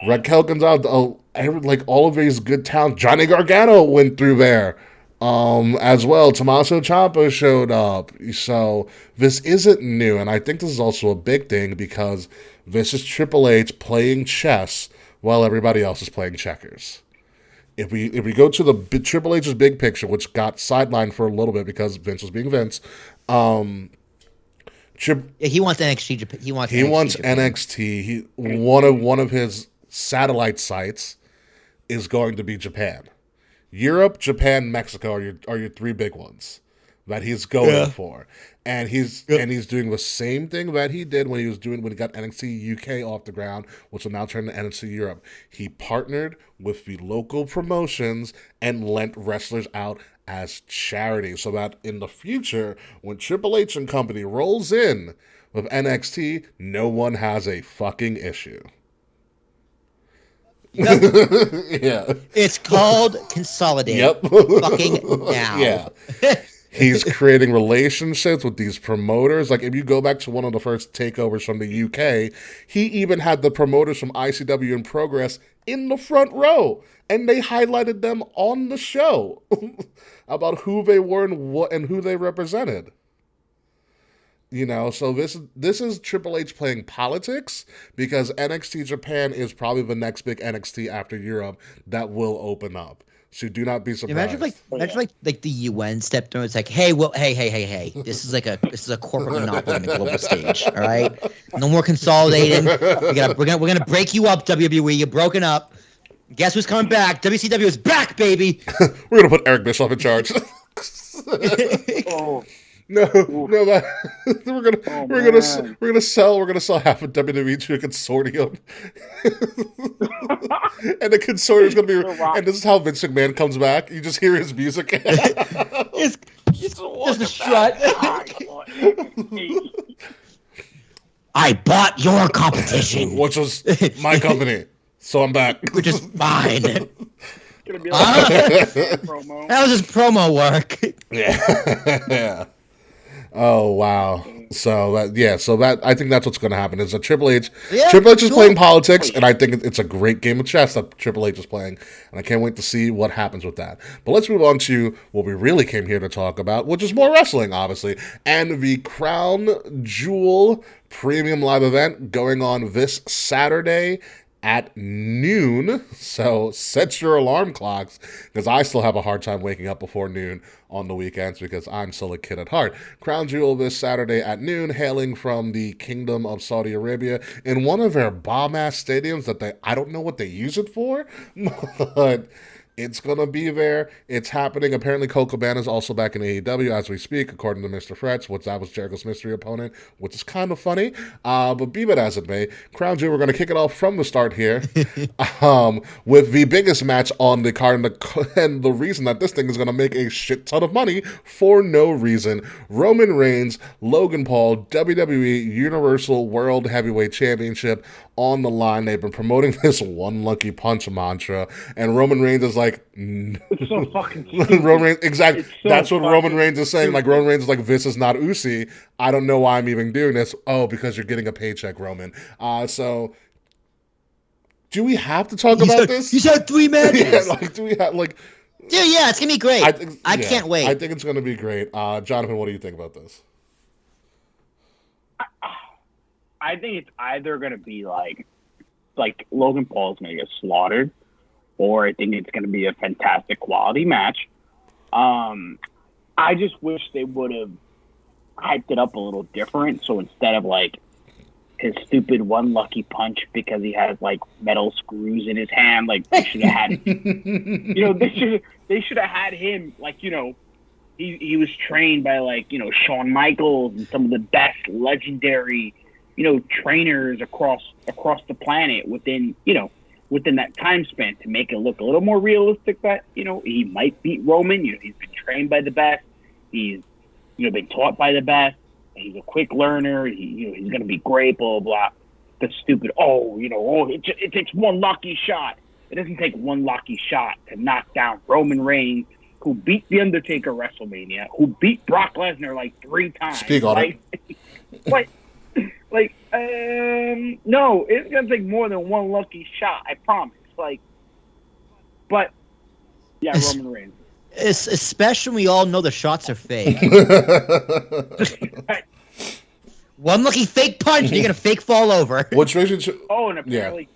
Raquel Gonzalez, like all of these good talents. Johnny Gargano went through there as well. Tommaso Ciampa showed up. So this isn't new, and I think this is also a big thing because this is Triple H playing chess while everybody else is playing checkers. If we go to the Triple H's big picture, which got sidelined for a little bit because Vince was being Vince. He wants NXT Japan. He wants NXT. One of his satellite sites is going to be Japan. Europe, Japan, Mexico are your three big ones that he's going for. And he's doing the same thing that he did when he got NXT UK off the ground, which will now turn to NXT Europe. He partnered with the local promotions and lent wrestlers out as charity, so that in the future, when Triple H and company rolls in with NXT, no one has a fucking issue. Yep. Yeah. It's called Consolidate. Yep. Fucking now. Yeah. He's creating relationships with these promoters. Like, if you go back to one of the first takeovers from the UK, he even had the promoters from ICW and Progress in the front row, and they highlighted them on the show about who they were and who they represented. You know, so this is Triple H playing politics, because NXT Japan is probably the next big NXT after Europe that will open up. So do not be surprised. Imagine the UN stepped in. It's like, hey, well, hey. This is a corporate monopoly on the global stage. All right, no more consolidating. We're gonna break you up, WWE. You're broken up. Guess who's coming back? WCW is back, baby. We're gonna put Eric Bischoff in charge. Oh, No, that we're gonna sell half of WWE to a consortium, and the consortium is gonna be. And this is how Vince McMahon comes back. You just hear his music. It's a strut. I bought your competition, Which was my company, so I'm back. which is fine. gonna be like promo. That was just promo work. Yeah. Oh wow. So that I think that's what's going to happen. Is that Triple H is playing politics, and I think it's a great game of chess that Triple H is playing, and I can't wait to see what happens with that. But let's move on to what we really came here to talk about, which is more wrestling, obviously, and the Crown Jewel Premium Live event going on this Saturday at noon. So set your alarm clocks, because I still have a hard time waking up before noon on the weekends because I'm still a kid at heart. Crown Jewel this Saturday at noon, hailing from the Kingdom of Saudi Arabia in one of their bomb-ass stadiums that I don't know what they use it for, but it's going to be there. It's happening. Apparently, Colt Cabana is also back in AEW as we speak, according to Mr. Frets, which that was Jericho's mystery opponent, which is kind of funny. But be that as it may, Crown Jewel, we're going to kick it off from the start here with the biggest match on the card. And the reason that this thing is going to make a shit ton of money for no reason. Roman Reigns, Logan Paul, WWE Universal World Heavyweight Championship on the line. They've been promoting this one lucky punch mantra, and Roman Reigns is like, it's so fucking stupid. Roman Reigns, exactly. So that's what Roman Reigns is saying. Like, Roman Reigns is like, this is not Ucey. I don't know why I'm even doing this. Oh, because you're getting a paycheck, Roman. So do we have to talk about this? He's had 3 matches. Yeah, like, do we have like? Dude, yeah, it's gonna be great. I can't wait. I think it's gonna be great. Jonathan, what do you think about this? I think it's either gonna be like Logan Paul's gonna get slaughtered, or I think it's gonna be a fantastic quality match. I just wish they would have hyped it up a little different. So instead of like his stupid one lucky punch because he has like metal screws in his hand, like they should have had, they should have had him like, he was trained by like, Shawn Michaels and some of the best legendary, trainers across the planet within that time span to make it look a little more realistic that, he might beat Roman. He's been trained by the best. He's, been taught by the best. He's a quick learner. He's going to be great, blah, blah, blah. The stupid, it takes one lucky shot. It doesn't take one lucky shot to knock down Roman Reigns, who beat The Undertaker at WrestleMania, who beat Brock Lesnar like 3 times. Speak on it. No, it's going to take more than one lucky shot, I promise. Roman Reigns. Especially when we all know the shots are fake. One lucky fake punch, and you're going to fake fall over. Which makes it... and apparently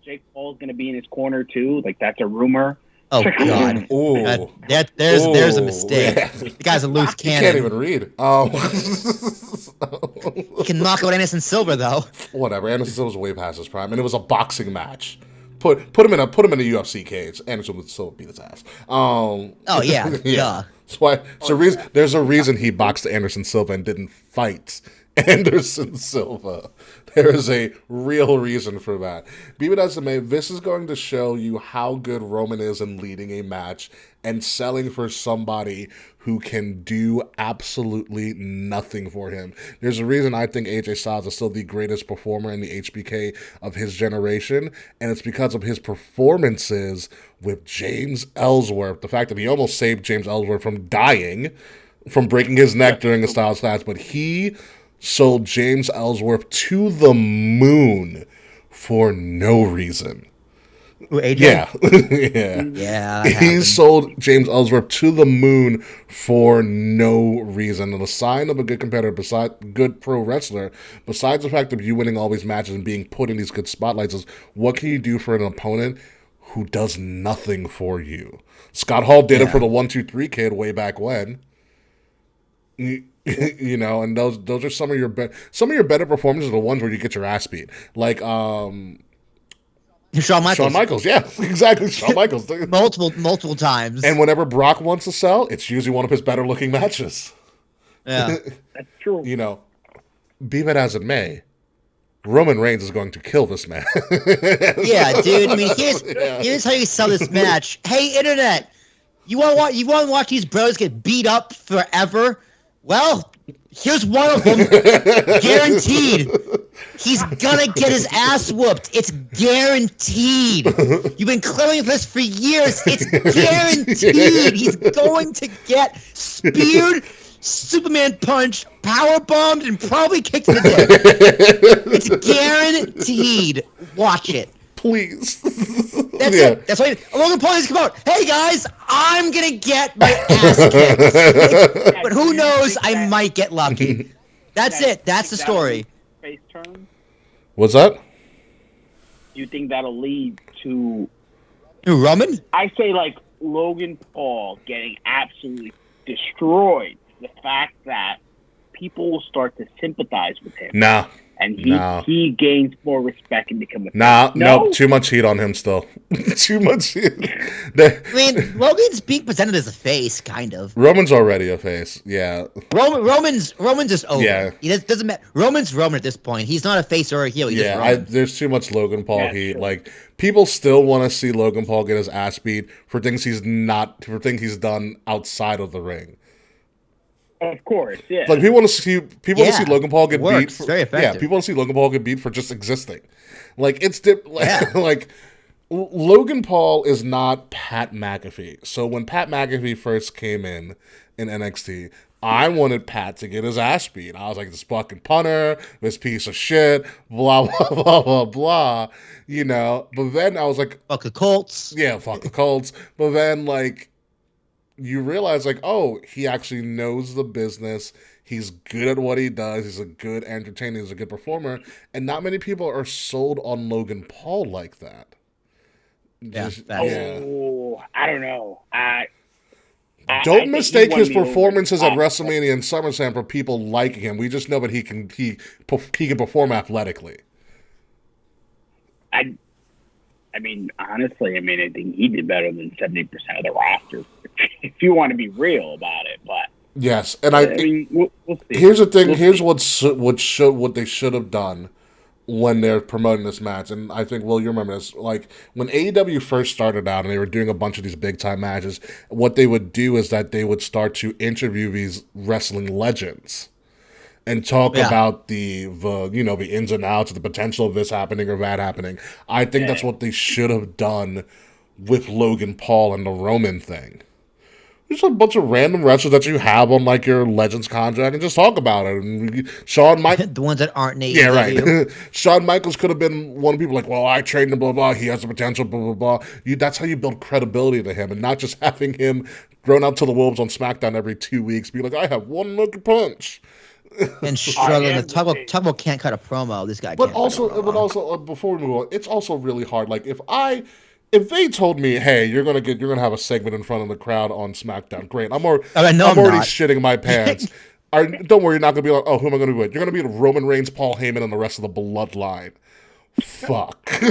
Jake Paul's going to be in his corner, too. Like, that's a rumor. Oh, God. Ooh. There's a mistake. Yeah. The guy's a loose cannon. He can't even read. He can knock out Anderson Silva, though. Whatever. Anderson Silva's way past his prime, and it was a boxing match. Put him in a UFC cage. Anderson would still beat his ass. Yeah. That's why. There's a reason he boxed Anderson Silva and didn't fight Anderson Silva. There is a real reason for that. Be it as it may, this is going to show you how good Roman is in leading a match and selling for somebody who can do absolutely nothing for him. There's a reason I think AJ Styles is still the greatest performer in the HBK of his generation, and it's because of his performances with James Ellsworth. The fact that he almost saved James Ellsworth from dying, from breaking his neck during the Styles clash, but he sold James Ellsworth to the moon for no reason. AJ? Yeah. He sold James Ellsworth to the moon for no reason. And a sign of a good competitor, good pro wrestler, besides the fact of you winning all these matches and being put in these good spotlights, is what can you do for an opponent who does nothing for you. Scott Hall did it Yeah. for the 1-2-3 kid way back when. You know, and those are some of your better performances are the ones where you get your ass beat. Like Shawn Michaels. Shawn Michaels, yeah, exactly. Shawn Michaels. multiple times. And whenever Brock wants to sell, it's usually one of his better looking matches. Yeah. That's true. You know, be that as it may, Roman Reigns is going to kill this man. Yeah, dude. I mean, here's how you sell this match. Hey, internet, you want to watch these bros get beat up forever? Well, here's one of them, guaranteed. He's gonna get his ass whooped. It's guaranteed. You've been claiming this for years. It's guaranteed. He's going to get speared, Superman punched, power bombed, and probably kicked in the dick. It's guaranteed. Watch it. Please. That's it. That's why Logan Paul has come out. Hey guys, I'm gonna get my ass kicked. But who knows? I might get lucky. That's it. That's the story. Face turn. What's that? Do you think that'll lead to? Who, Roman? I say like Logan Paul getting absolutely destroyed. The fact that people will start to sympathize with him. Nah. And he gains more respect and become a no, too much heat on him still. Too much heat. I mean, Logan's being presented as a face, kind of. Roman's already a face, yeah. Roman's just over. Yeah. He doesn't matter. Roman's Roman at this point. He's not a face or a heel. He's just Roman. There's too much Logan Paul heat. Sure. Like, people still want to see Logan Paul get his ass beat for things he's done outside of the ring. Of course, yeah. Like, people want to see Logan Paul get beat. Very effective. Yeah, people want to see Logan Paul get beat for just existing. Like, it's like Logan Paul is not Pat McAfee. So when Pat McAfee first came in NXT, I wanted Pat to get his ass beat. I was like, this fucking punter, this piece of shit, blah blah blah blah blah. You know, but then I was like, fuck the Colts. Yeah, fuck the Colts. But then like, you realize, like, oh, he actually knows the business. He's good at what he does. He's a good entertainer. He's a good performer. And not many people are sold on Logan Paul like that. Oh, I don't know. Don't mistake his performances at WrestleMania and SummerSlam for people liking him. We just know that he can perform athletically. I mean, honestly, I think he did better than 70% of the roster. If you want to be real about it, but yes, and I mean, we'll see. Here's the thing. Here's what they should have done when they're promoting this match, and I think, Will, you remember this. Like, when AEW first started out and they were doing a bunch of these big time matches, what they would do is that they would start to interview these wrestling legends and talk about the ins and outs, the potential of this happening or that happening. I think that's what they should have done with Logan Paul and the Roman thing. Just a bunch of random wrestlers that you have on like your Legends contract and just talk about it. And Shawn Michaels, the ones that aren't AEW. Yeah, right. Shawn Michaels could have been one of the people like, well, I trained him, blah, blah, he has the potential, blah, blah, blah. That's how you build credibility to him and not just having him thrown out to the wolves on SmackDown every 2 weeks, be like, I have one lucky punch. And struggling. Talk about can't cut a promo. This guy But also, before we move on, it's also really hard. Like, if they told me, hey, you're gonna have a segment in front of the crowd on SmackDown, great. I'm already shitting my pants. Don't worry, you're not gonna be like, oh, who am I gonna be with? You're gonna be Roman Reigns, Paul Heyman, and the rest of the bloodline. Fuck. Try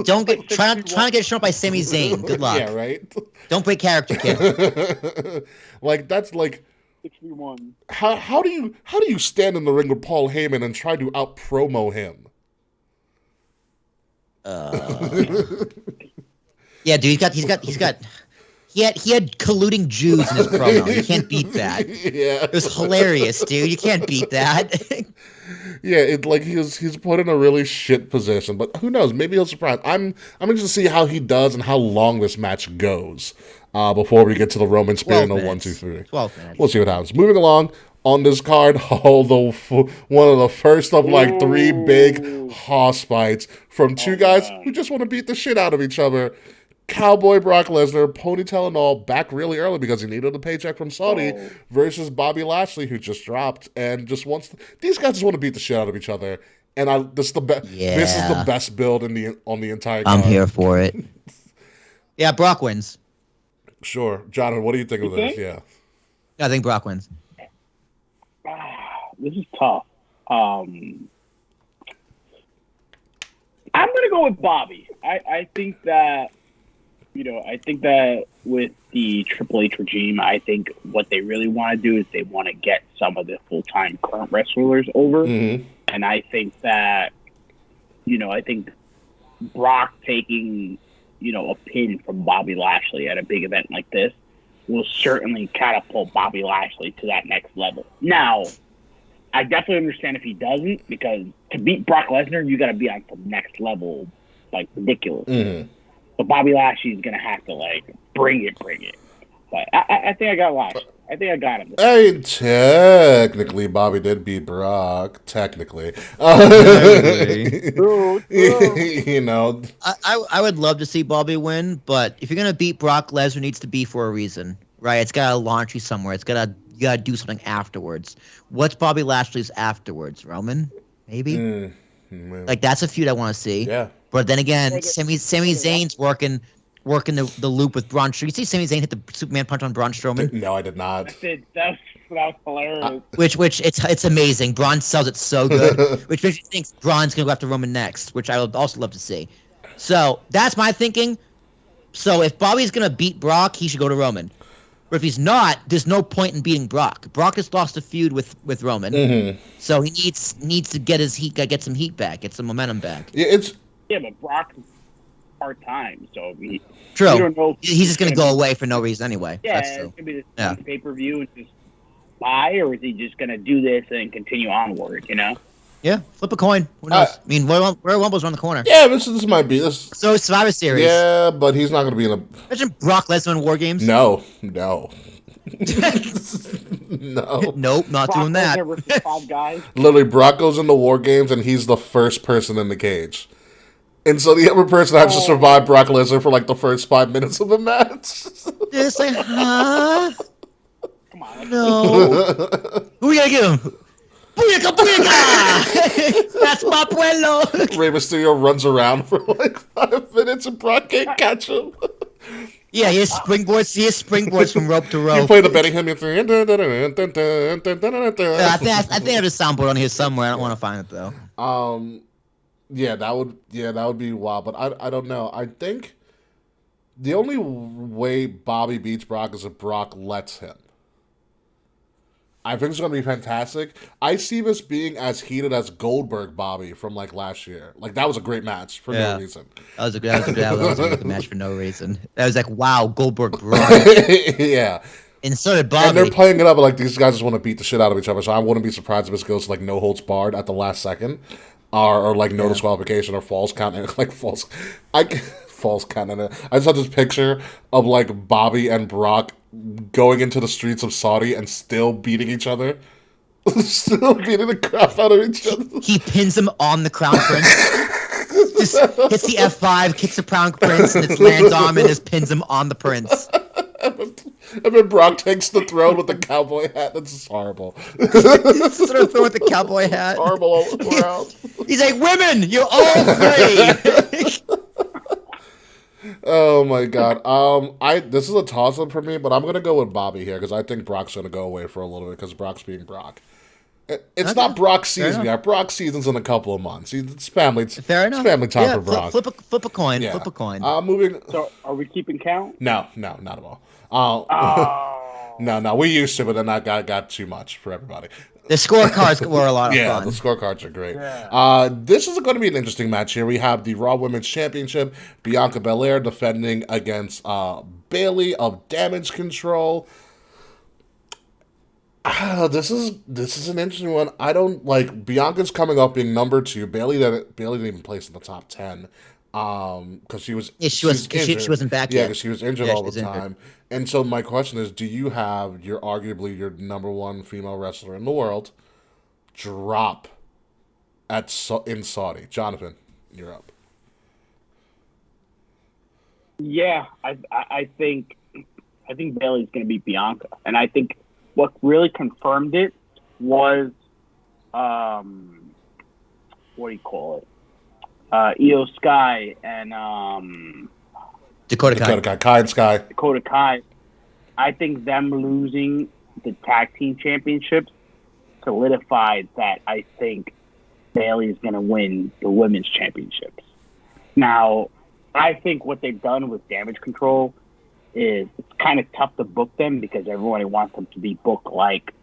not to get shown up by Sami Zayn. Good luck. Yeah, right. Don't break character, kid. Like, that's like, 61. how do you stand in the ring with Paul Heyman and try to out promo him? Yeah, dude, he had colluding Jews in his promo. You can't beat that. Yeah, it was hilarious, dude. You can't beat that. Yeah, he's put in a really shit position, but who knows? Maybe he'll surprise. I'm interested to see how he does and how long this match goes before we get to the Roman Spirit in a 1, 2, 3. 12 minutes. We'll see what happens. Moving along on this card, one of the first of like 3 big hoss fights from 2 guys who just want to beat the shit out of each other. Cowboy Brock Lesnar, ponytail and all, back really early because he needed a paycheck from Saudi, versus Bobby Lashley, who just dropped and just these guys just want to beat the shit out of each other. And this is the best. Yeah. This is the best build on the entire I'm card. here for it. Yeah, Brock wins. Sure, Jonathan. What do you think of this? think? Yeah. I think Brock wins. This is tough. I'm gonna go with Bobby. I think that with the Triple H regime, I think what they really want to do is they want to get some of the full-time current wrestlers over. Mm-hmm. And I think that, I think Brock taking, a pin from Bobby Lashley at a big event like this will certainly catapult Bobby Lashley to that next level. Now, I definitely understand if he doesn't, because to beat Brock Lesnar, you got to be on some next level, like, ridiculous. Mm-hmm. But Bobby Lashley's going to have to, bring it. But I think I got Lashley. I think I got him. Hey, technically, Bobby did beat Brock. Technically. True. I would love to see Bobby win, but if you're going to beat Brock, Lesnar needs to be for a reason, right? It's got to launch you somewhere. You got to do something afterwards. What's Bobby Lashley's afterwards? Roman? Maybe? That's a feud I want to see. Yeah. But then again, Sami Zayn's working the loop with Braun Strowman. You see Sami Zayn hit the Superman punch on Braun Strowman? No, I did not. That was hilarious. Which it's amazing. Braun sells it so good. Which makes you think Braun's gonna go after Roman next, which I would also love to see. So that's my thinking. So if Bobby's gonna beat Brock, he should go to Roman. But if he's not, there's no point in beating Brock. Brock has lost a feud with Roman, so he needs to get some heat back, get some momentum back. Yeah, but Brock's part-time, so true. You don't know he's just gonna go away for no reason anyway. Yeah, That's true. it's gonna be this pay-per-view and just buy, or is he just gonna do this and continue onward? Yeah, flip a coin. Who knows? I mean, Royal Rumble's around the corner. Yeah, this might be this. So Survivor Series. Yeah, but he's not going to be in a. Imagine Brock Lesnar in War Games. No. No. Brock Nope, not doing that. Lesnar versus 5 guys. Literally, Brock goes into War Games and he's the first person in the cage. And so the other person has to survive Brock Lesnar for the first 5 minutes of the match. It's like, huh? Come on. No. Who we gonna give him? Booyaka, booyaka! That's my pueblo! Rey Mysterio runs around for 5 minutes and Brock can't catch him. Yeah, he has springboards from rope to rope. You play the Benningham. I think I have a soundboard on here somewhere. I don't want to find it though. Yeah, that would be wild, but I don't know. I think the only way Bobby beats Brock is if Brock lets him. I think it's going to be fantastic. I see this being as heated as Goldberg Bobby from last year. That was a great match for no reason. That was a good match for no reason. That was wow, Goldberg Brock. Yeah. And so did Bobby. And they're playing it up, these guys just want to beat the shit out of each other. So I wouldn't be surprised if this goes to no holds barred at the last second, or no disqualification or false count and false count. And I just had this picture of Bobby and Brock going into the streets of Saudi and still beating each other. Still beating the crap out of each other. He pins him on the Crown Prince. Just hits the F5, kicks the Crown Prince, and it lands on him and just pins him on the Prince. And then Brock takes the throne with the cowboy hat. That's just horrible. Sort of throwing with the cowboy hat. It's horrible all around. He's like, women, you're all free. Oh my god. This is a toss up for me, but I'm gonna go with Bobby here because I think Brock's gonna go away for a little bit because Brock's being Brock. It's not Brock's season yet. Brock's season's in a couple of months. It's family. Fair enough. It's family time for Brock. Flip a coin. Yeah. Flip a coin. Moving. So, are we keeping count? No, not at all. No. We used to, but then that got too much for everybody. The scorecards were a lot of fun. Yeah, the scorecards are great. Yeah. This is going to be an interesting match here. We have the Raw Women's Championship, Bianca Belair defending against Bayley of Damage Control. This is an interesting one. I don't Bianca's coming up being number 2. Bayley didn't even place in the top 10 because she wasn't back yet. Yeah, because she was injured all the time. And so my question is, do you have arguably your number 1 female wrestler in the world drop in Saudi? Jonathan, you're up. Yeah, I think Bayley's going to beat Bianca, and I think what really confirmed it was what do you call it? Io Sky and Dakota Kai. Kai and Sky. Dakota Kai. I think them losing the tag team championships solidified that I think Bayley is going to win the women's championships. Now, I think what they've done with Damage Control is it's kind of tough to book them because everyone wants them to be booked like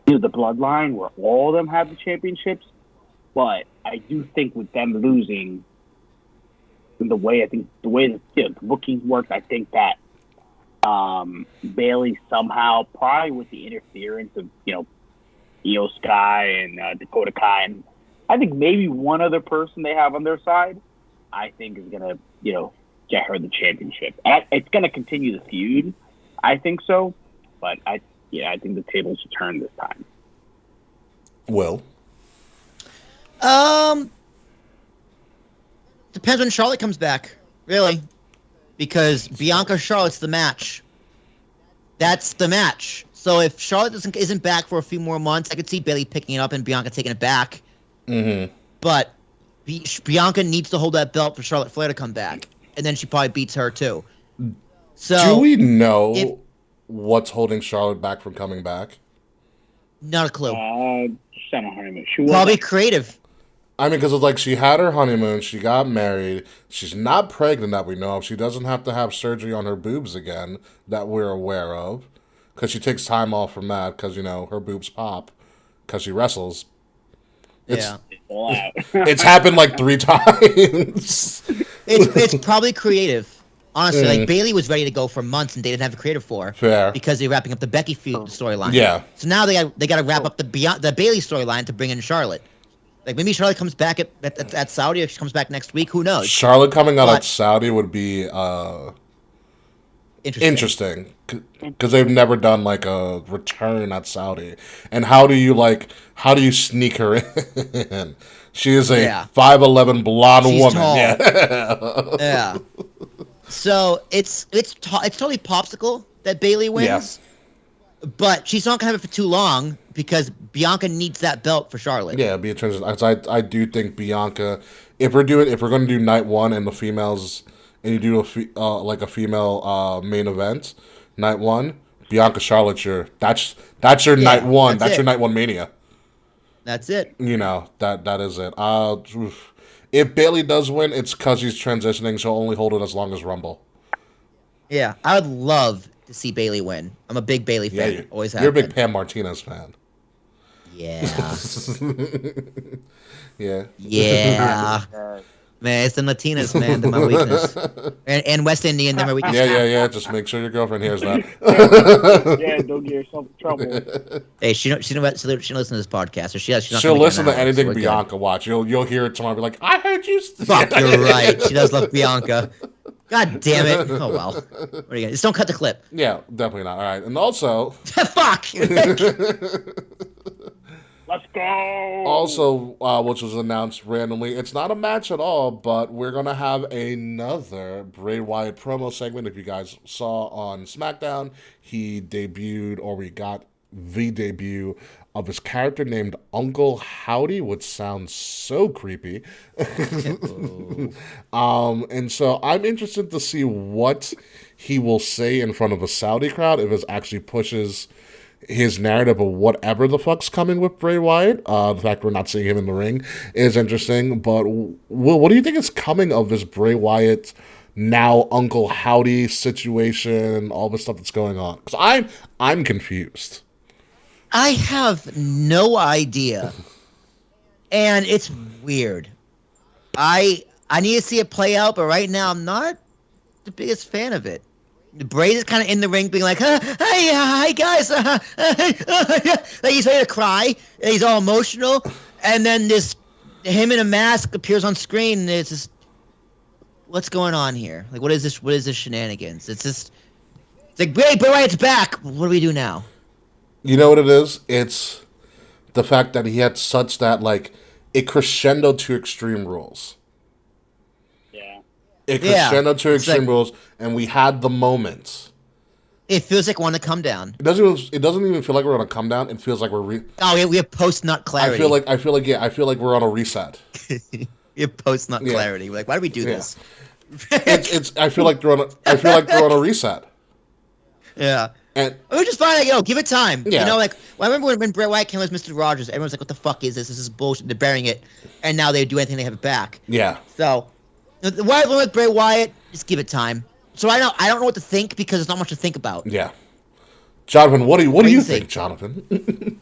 the Bloodline, where all of them have the championships. But I do think with them losing, the way the bookings work, I think that Bayley somehow, probably with the interference of Io Sky and Dakota Kai, and I think maybe one other person they have on their side, I think is gonna get her the championship. It's gonna continue the feud, I think so, but I think the tables will turn this time. Will. Depends when Charlotte comes back, really, because Bianca Charlotte's the match. That's the match. So if Charlotte isn't back for a few more months, I could see Bayley picking it up and Bianca taking it back. Mm-hmm. But Bianca needs to hold that belt for Charlotte Flair to come back, and then she probably beats her too. So do we know what's holding Charlotte back from coming back? Not a clue. She's on a honeymoon. Probably creative. I mean, because it's like she had her honeymoon, she got married, she's not pregnant that we know of, she doesn't have to have surgery on her boobs again that we're aware of, because she takes time off from that because, her boobs pop because she wrestles. It's happened like 3 times. It's probably creative. Honestly, like Bayley was ready to go for months and they didn't have the creative for. Fair. Because they're wrapping up the Becky feud storyline. Yeah. So now they got to wrap up the Bayley storyline to bring in Charlotte. Like maybe Charlotte comes back at Saudi, if she comes back next week, who knows? Charlotte coming out at Saudi would be interesting because they've never done like a return at Saudi. And how do you sneak her in? She is a 5'11" blonde woman. Tall. Yeah. Yeah. So it's totally popsicle that Bayley wins. Yeah. But she's not gonna have it for too long because Bianca needs that belt for Charlotte. Yeah, be a transition. I do think Bianca, if we're going to do night one and the females, and you do a female main event, night one, Bianca Charlotte, that's your night one. That's your night one Mania. That's it. That is it. If Bayley does win, it's because she's transitioning. She'll only hold it as long as Rumble. Yeah, I would love to see Bayley win. I'm a big Bayley fan. Yeah, always have. You're a big Pam Martinez fan. Yeah. Yeah. Yeah. Man, it's the Latinas, man. They're my weakness. And West Indian, they're my weakness. Yeah. Just make sure your girlfriend hears that. Yeah, don't get yourself in trouble. Hey, she don't listen to this podcast, so she's not. She'll listen to anything Bianca watch. You'll hear it tomorrow. Be like, I heard you. Fuck, you're right. She does love Bianca. God damn it. Oh well. What are you gonna? Just don't cut the clip. Yeah, definitely not. All right, and also. Fuck. Let's go. Also, which was announced randomly, it's not a match at all, but we're going to have another Bray Wyatt promo segment. If you guys saw on SmackDown, he debuted, or we got the debut of his character named Uncle Howdy, which sounds so creepy. And so I'm interested to see what he will say in front of a Saudi crowd, if it actually pushes his narrative of whatever the fuck's coming with Bray Wyatt. The fact we're not seeing him in the ring is interesting. But Will, what do you think is coming of this Bray Wyatt now Uncle Howdy situation, all the stuff that's going on? Because I'm confused. I have no idea, and it's weird. I need to see it play out, but right now I'm not the biggest fan of it. Bray is kind of in the ring being like, hey guys, like he's ready to cry, and he's all emotional, and then him in a mask appears on screen, and it's just, what's going on here? Like, what is this shenanigans? It's like, Bray Wyatt's back, what do we do now? You know what it is? It's the fact that he had such that, like, it crescendoed to Extreme Rules. It crescendoed to Extreme Rules, and we had the moments. It feels like one to come down. It doesn't even feel like we're on a come down. It feels like we're. Oh, yeah, we have post-nut clarity. I feel like we're on a reset. We have post-nut clarity. We're like, why do we do this? I feel like they're on a reset. Yeah. And which is fine. Give it time. Yeah. You know, like, I remember when Bray Wyatt came as Mr. Rogers, everyone's like, what the fuck is this? This is bullshit. They're burying it. And now they do anything, they have it back. Yeah. So, what I learned with Bray Wyatt, just give it time. So I don't know what to think because there's not much to think about. Yeah. Jonathan, what do you think, Jonathan?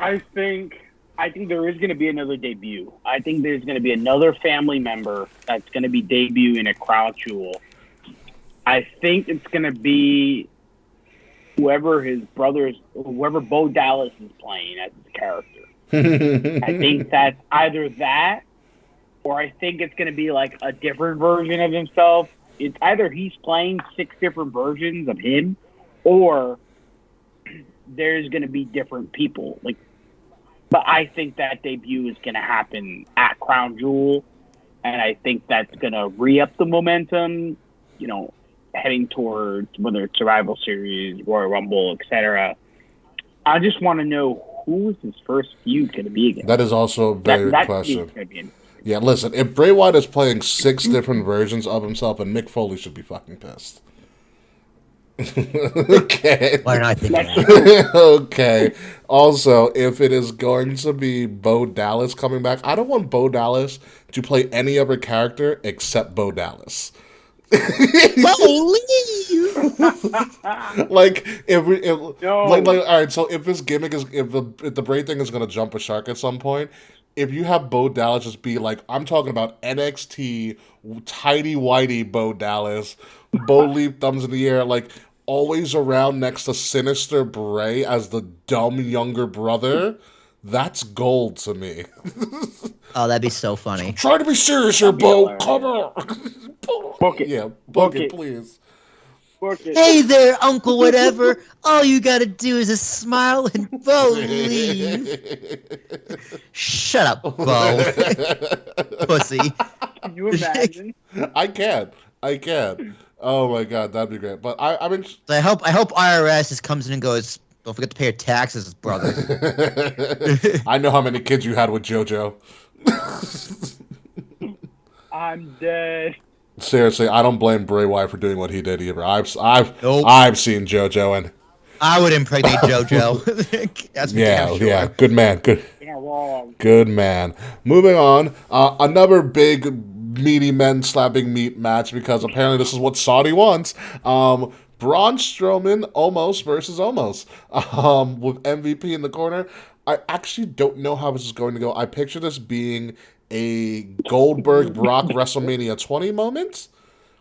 I think there is going to be another debut. I think there's going to be another family member that's going to be debuting at Crown Jewel. I think it's going to be whoever Bo Dallas is playing as his character. I think that's either that, or I think it's going to be like a different version of himself. It's either he's playing 6 different versions of him, or there's going to be different people. But I think that debut is going to happen at Crown Jewel, and I think that's going to re-up the momentum, heading towards whether it's Survival Series, Royal Rumble, etc. I just want to know who is his first feud going to be against. That is also a very good question. Yeah, listen, if Bray Wyatt is playing 6 different versions of himself, and Mick Foley should be fucking pissed. Okay. Why didn't I think of that? Okay. Also, if it is going to be Bo Dallas coming back, I don't want Bo Dallas to play any other character except Bo Dallas. Like all right, so if his gimmick is if the Bray thing is gonna jump a shark at some point, if you have Bo Dallas just be like, I'm talking about NXT tidy whitey Bo Dallas, Bo leap thumbs in the air, like always around next to Sinister Bray as the dumb younger brother, that's gold to me. Oh, that'd be so funny. Try to be serious here, Bo. Come on. Book it. Yeah, book it, please. Book it. Hey there, Uncle Whatever. All you gotta do is a smile and Bo leave. Shut up, Bo. Pussy. Can you imagine? I can. Oh my god, that'd be great. But I mean, I hope IRS just comes in and goes, don't forget to pay your taxes, brother. I know how many kids you had with JoJo. I'm dead. Seriously, I don't blame Bray Wyatt for doing what he did either. I've seen JoJo, and I would impregnate JoJo. That's yeah, good man, good man. Moving on, another big meaty men slapping meat match, because apparently this is what Saudi wants. Braun Strowman Omos versus Omos, with MVP in the corner. I actually don't know how this is going to go. I picture this being a Goldberg Brock WrestleMania 20 moment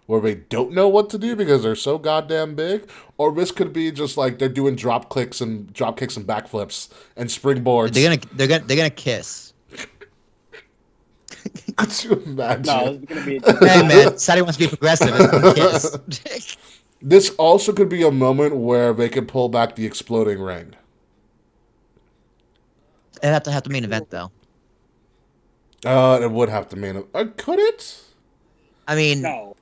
where they don't know what to do because they're so goddamn big, or this could be just like they're doing drop kicks and backflips and springboards. They're gonna kiss. Could you imagine? No, this is gonna be. Hey man, Saudi wants to be progressive. It's gonna kiss. This also could be a moment where they could pull back the exploding ring. It'd have to main event though. It would have to main event. Could it? I mean, No.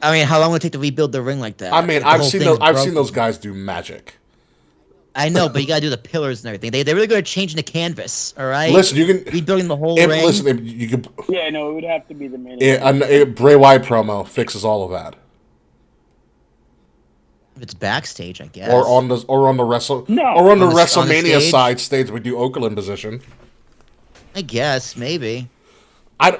I mean, how long would it take to rebuild the ring like that? I mean, I've seen those guys do magic. I know, but you gotta do the pillars and everything. They're really good at changing the canvas. All right. Listen, you can rebuilding the whole ring. Listen, you can. Yeah, no, it would have to be the main event. A Bray Wyatt promo fixes all of that. It's backstage, I guess. Or on the WrestleMania stage we do Oakland position. I guess maybe. I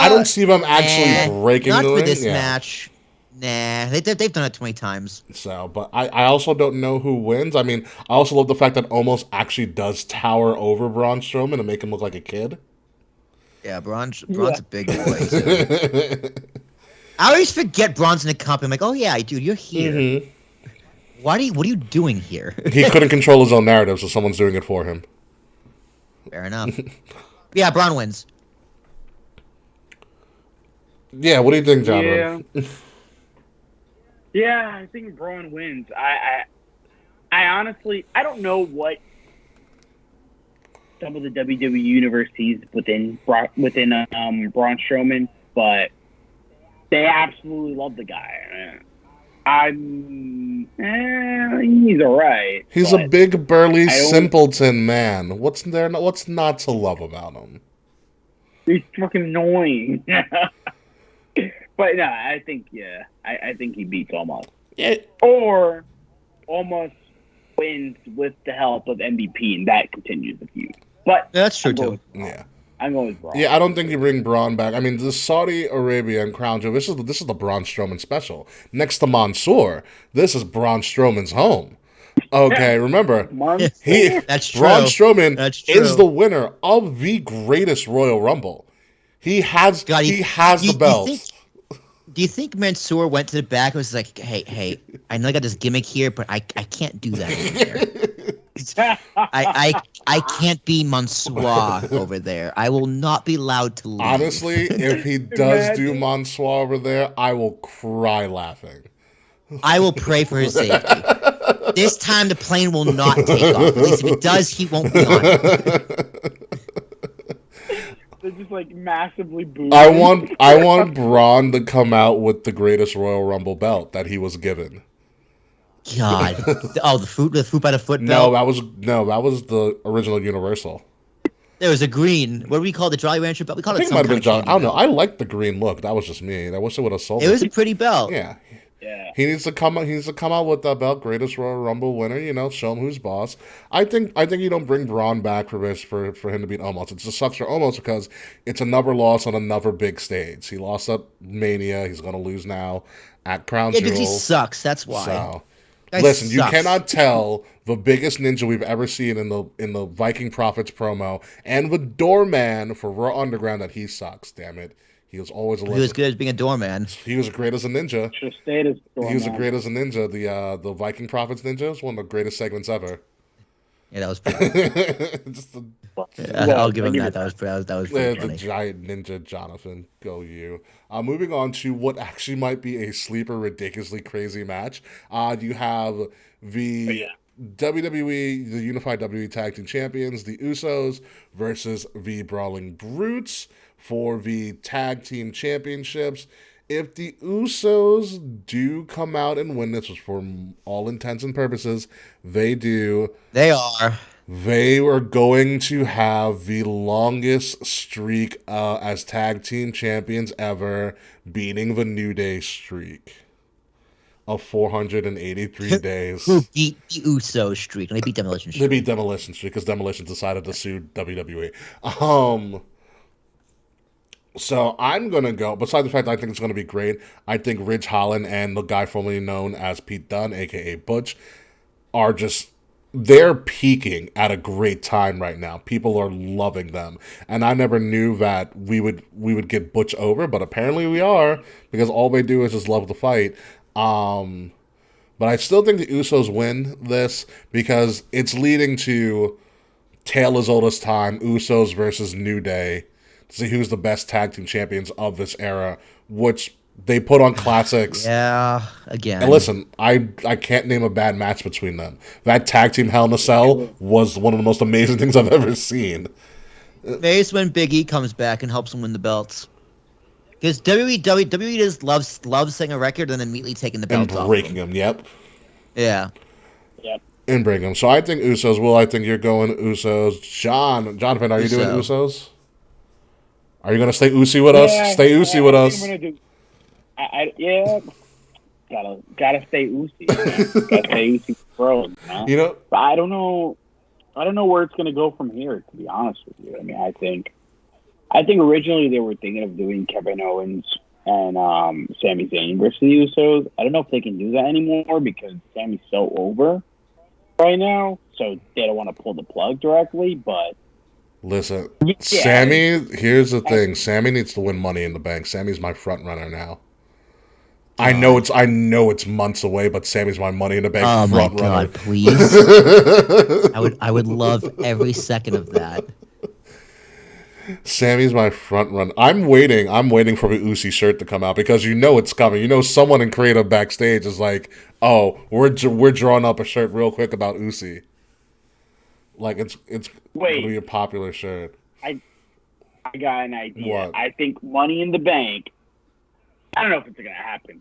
don't see them actually breaking the ring. Not for this match. Nah, they've done it 20 times. So, but I also don't know who wins. I mean, I also love the fact that Omos actually does tower over Braun Strowman and make him look like a kid. Yeah, Braun's a big boy. So. I always forget Braun's in the company. I'm like, oh yeah, dude, you're here. Mm-hmm. What are you doing here? He couldn't control his own narrative, so someone's doing it for him. Fair enough. Yeah, Braun wins. Yeah, what do you think, John? Yeah, I think Braun wins. I honestly, I don't know what some of the WWE universe sees within Braun Strowman, but they absolutely love the guy. He's alright. He's a big, burly, I don't- simpleton man. What's not to love about him? He's fucking annoying. But no, I think I think he beats Almost. Yeah. Or Almost wins with the help of MVP, and that continues the feud. But That's true too. Yeah. I'm going with Braun. Yeah, I don't think you bring Braun back. I mean, the Saudi Arabia and Crown Jewel, this is the Braun Strowman special. Next to Mansoor, this is Braun Strowman's home. Okay, remember, That's true. Braun Strowman That's true. is the winner of the greatest Royal Rumble. He has the belt. Do you think Mansoor went to the back and was like, hey, I know I got this gimmick here, but I can't do that over there. I can't be Mansoor over there. I will not be allowed to leave. Honestly, if he does do Mansoor over there, I will cry laughing. I will pray for his safety. This time the plane will not take off. At least if it does, he won't be on it. They're just like massively booed. I want Braun to come out with the greatest Royal Rumble belt that he was given. God. Oh, the foot by the foot No, belt? that was the original Universal. There was a green. What do we call the Jolly Rancher belt? We call I it think it some might have kind been John. of I don't know. belt. I like the green look. That was just me. I wish it would have sold It was a pretty belt. Yeah. Yeah. He needs to come out with that belt, greatest Royal Rumble winner. Show him who's boss. I think you don't bring Braun back for him to beat Omos. It just sucks for Omos because it's another loss on another big stage. He lost at Mania. He's gonna lose now at Crown Yeah, Jewel. because he sucks. That's why. So Guy listen, you sucks. cannot tell the biggest ninja we've ever seen in the Viking Prophets promo and the doorman for Raw Underground that he sucks. Damn it. He was always a legend. He was good as being a doorman. He was great as a ninja. Should have stayed as He was great as a ninja. The Viking Prophets ninja was one of the greatest segments ever. Yeah, that was pretty. Just the, I'll give him that. That was pretty the funny. giant ninja Jonathan. Go you. Moving on to what actually might be a sleeper, ridiculously crazy match. You have the WWE, the Unified WWE Tag Team Champions, the Usos, versus the Brawling Brutes for the Tag Team Championships. If the Usos do come out and win this, which for all intents and purposes, they do. They are. They are going to have the longest streak as tag team champions ever, beating the New Day streak of 483 days. Who beat the Usos streak? And they beat Demolition They Streak. beat Demolition Streak because Demolition decided to sue WWE. So I'm going to go, besides the fact that I think it's going to be great, I think Ridge Holland and the guy formerly known as Pete Dunne, a.k.a. Butch, are just, they're peaking at a great time right now. People are loving them. And I never knew that we would get Butch over, but apparently we are, because all they do is just love the fight. But I still think the Usos win this, because it's leading to Tale as Old as Time, Usos versus New Day, to see who's the best tag team champions of this era, which they put on classics. Yeah, again. And listen, I can't name a bad match between them. That tag team Hell in a Cell was one of the most amazing things I've ever seen. Maybe it's when Big E comes back and helps them win the belts. Because WWE just loves setting a record and then immediately taking the And belts off. breaking them, yep. Yeah. Yep. And breaking them. So I think Usos. Will, I think you're going Usos. Jonathan, are you doing Usos? Are you going to stay Ucey with us? Stay Ucey with us. Yeah. Gotta stay Ucey. Gotta stay Ucey Bro. You know, But I don't know where it's gonna go from here, to be honest with you. I mean, I think originally they were thinking of doing Kevin Owens and Sami Zayn versus the Usos. I don't know if they can do that anymore because Sami's so over right now, so they don't want to pull the plug directly, but listen, Sammy, here's the thing. Sammy needs to win Money in the Bank. Sammy's my front runner now. I know it's months away, but Sammy's my Money in the Bank front runner. Oh my God, please. I would love every second of that. Sammy's my front runner. I'm waiting for the Ucey shirt to come out because you know it's coming. You know someone in creative backstage is like, "Oh, we're drawing up a shirt real quick about Ucey." Like it's going to be a popular shirt. I got an idea. What? I think Money in the Bank, I don't know if it's going to happen,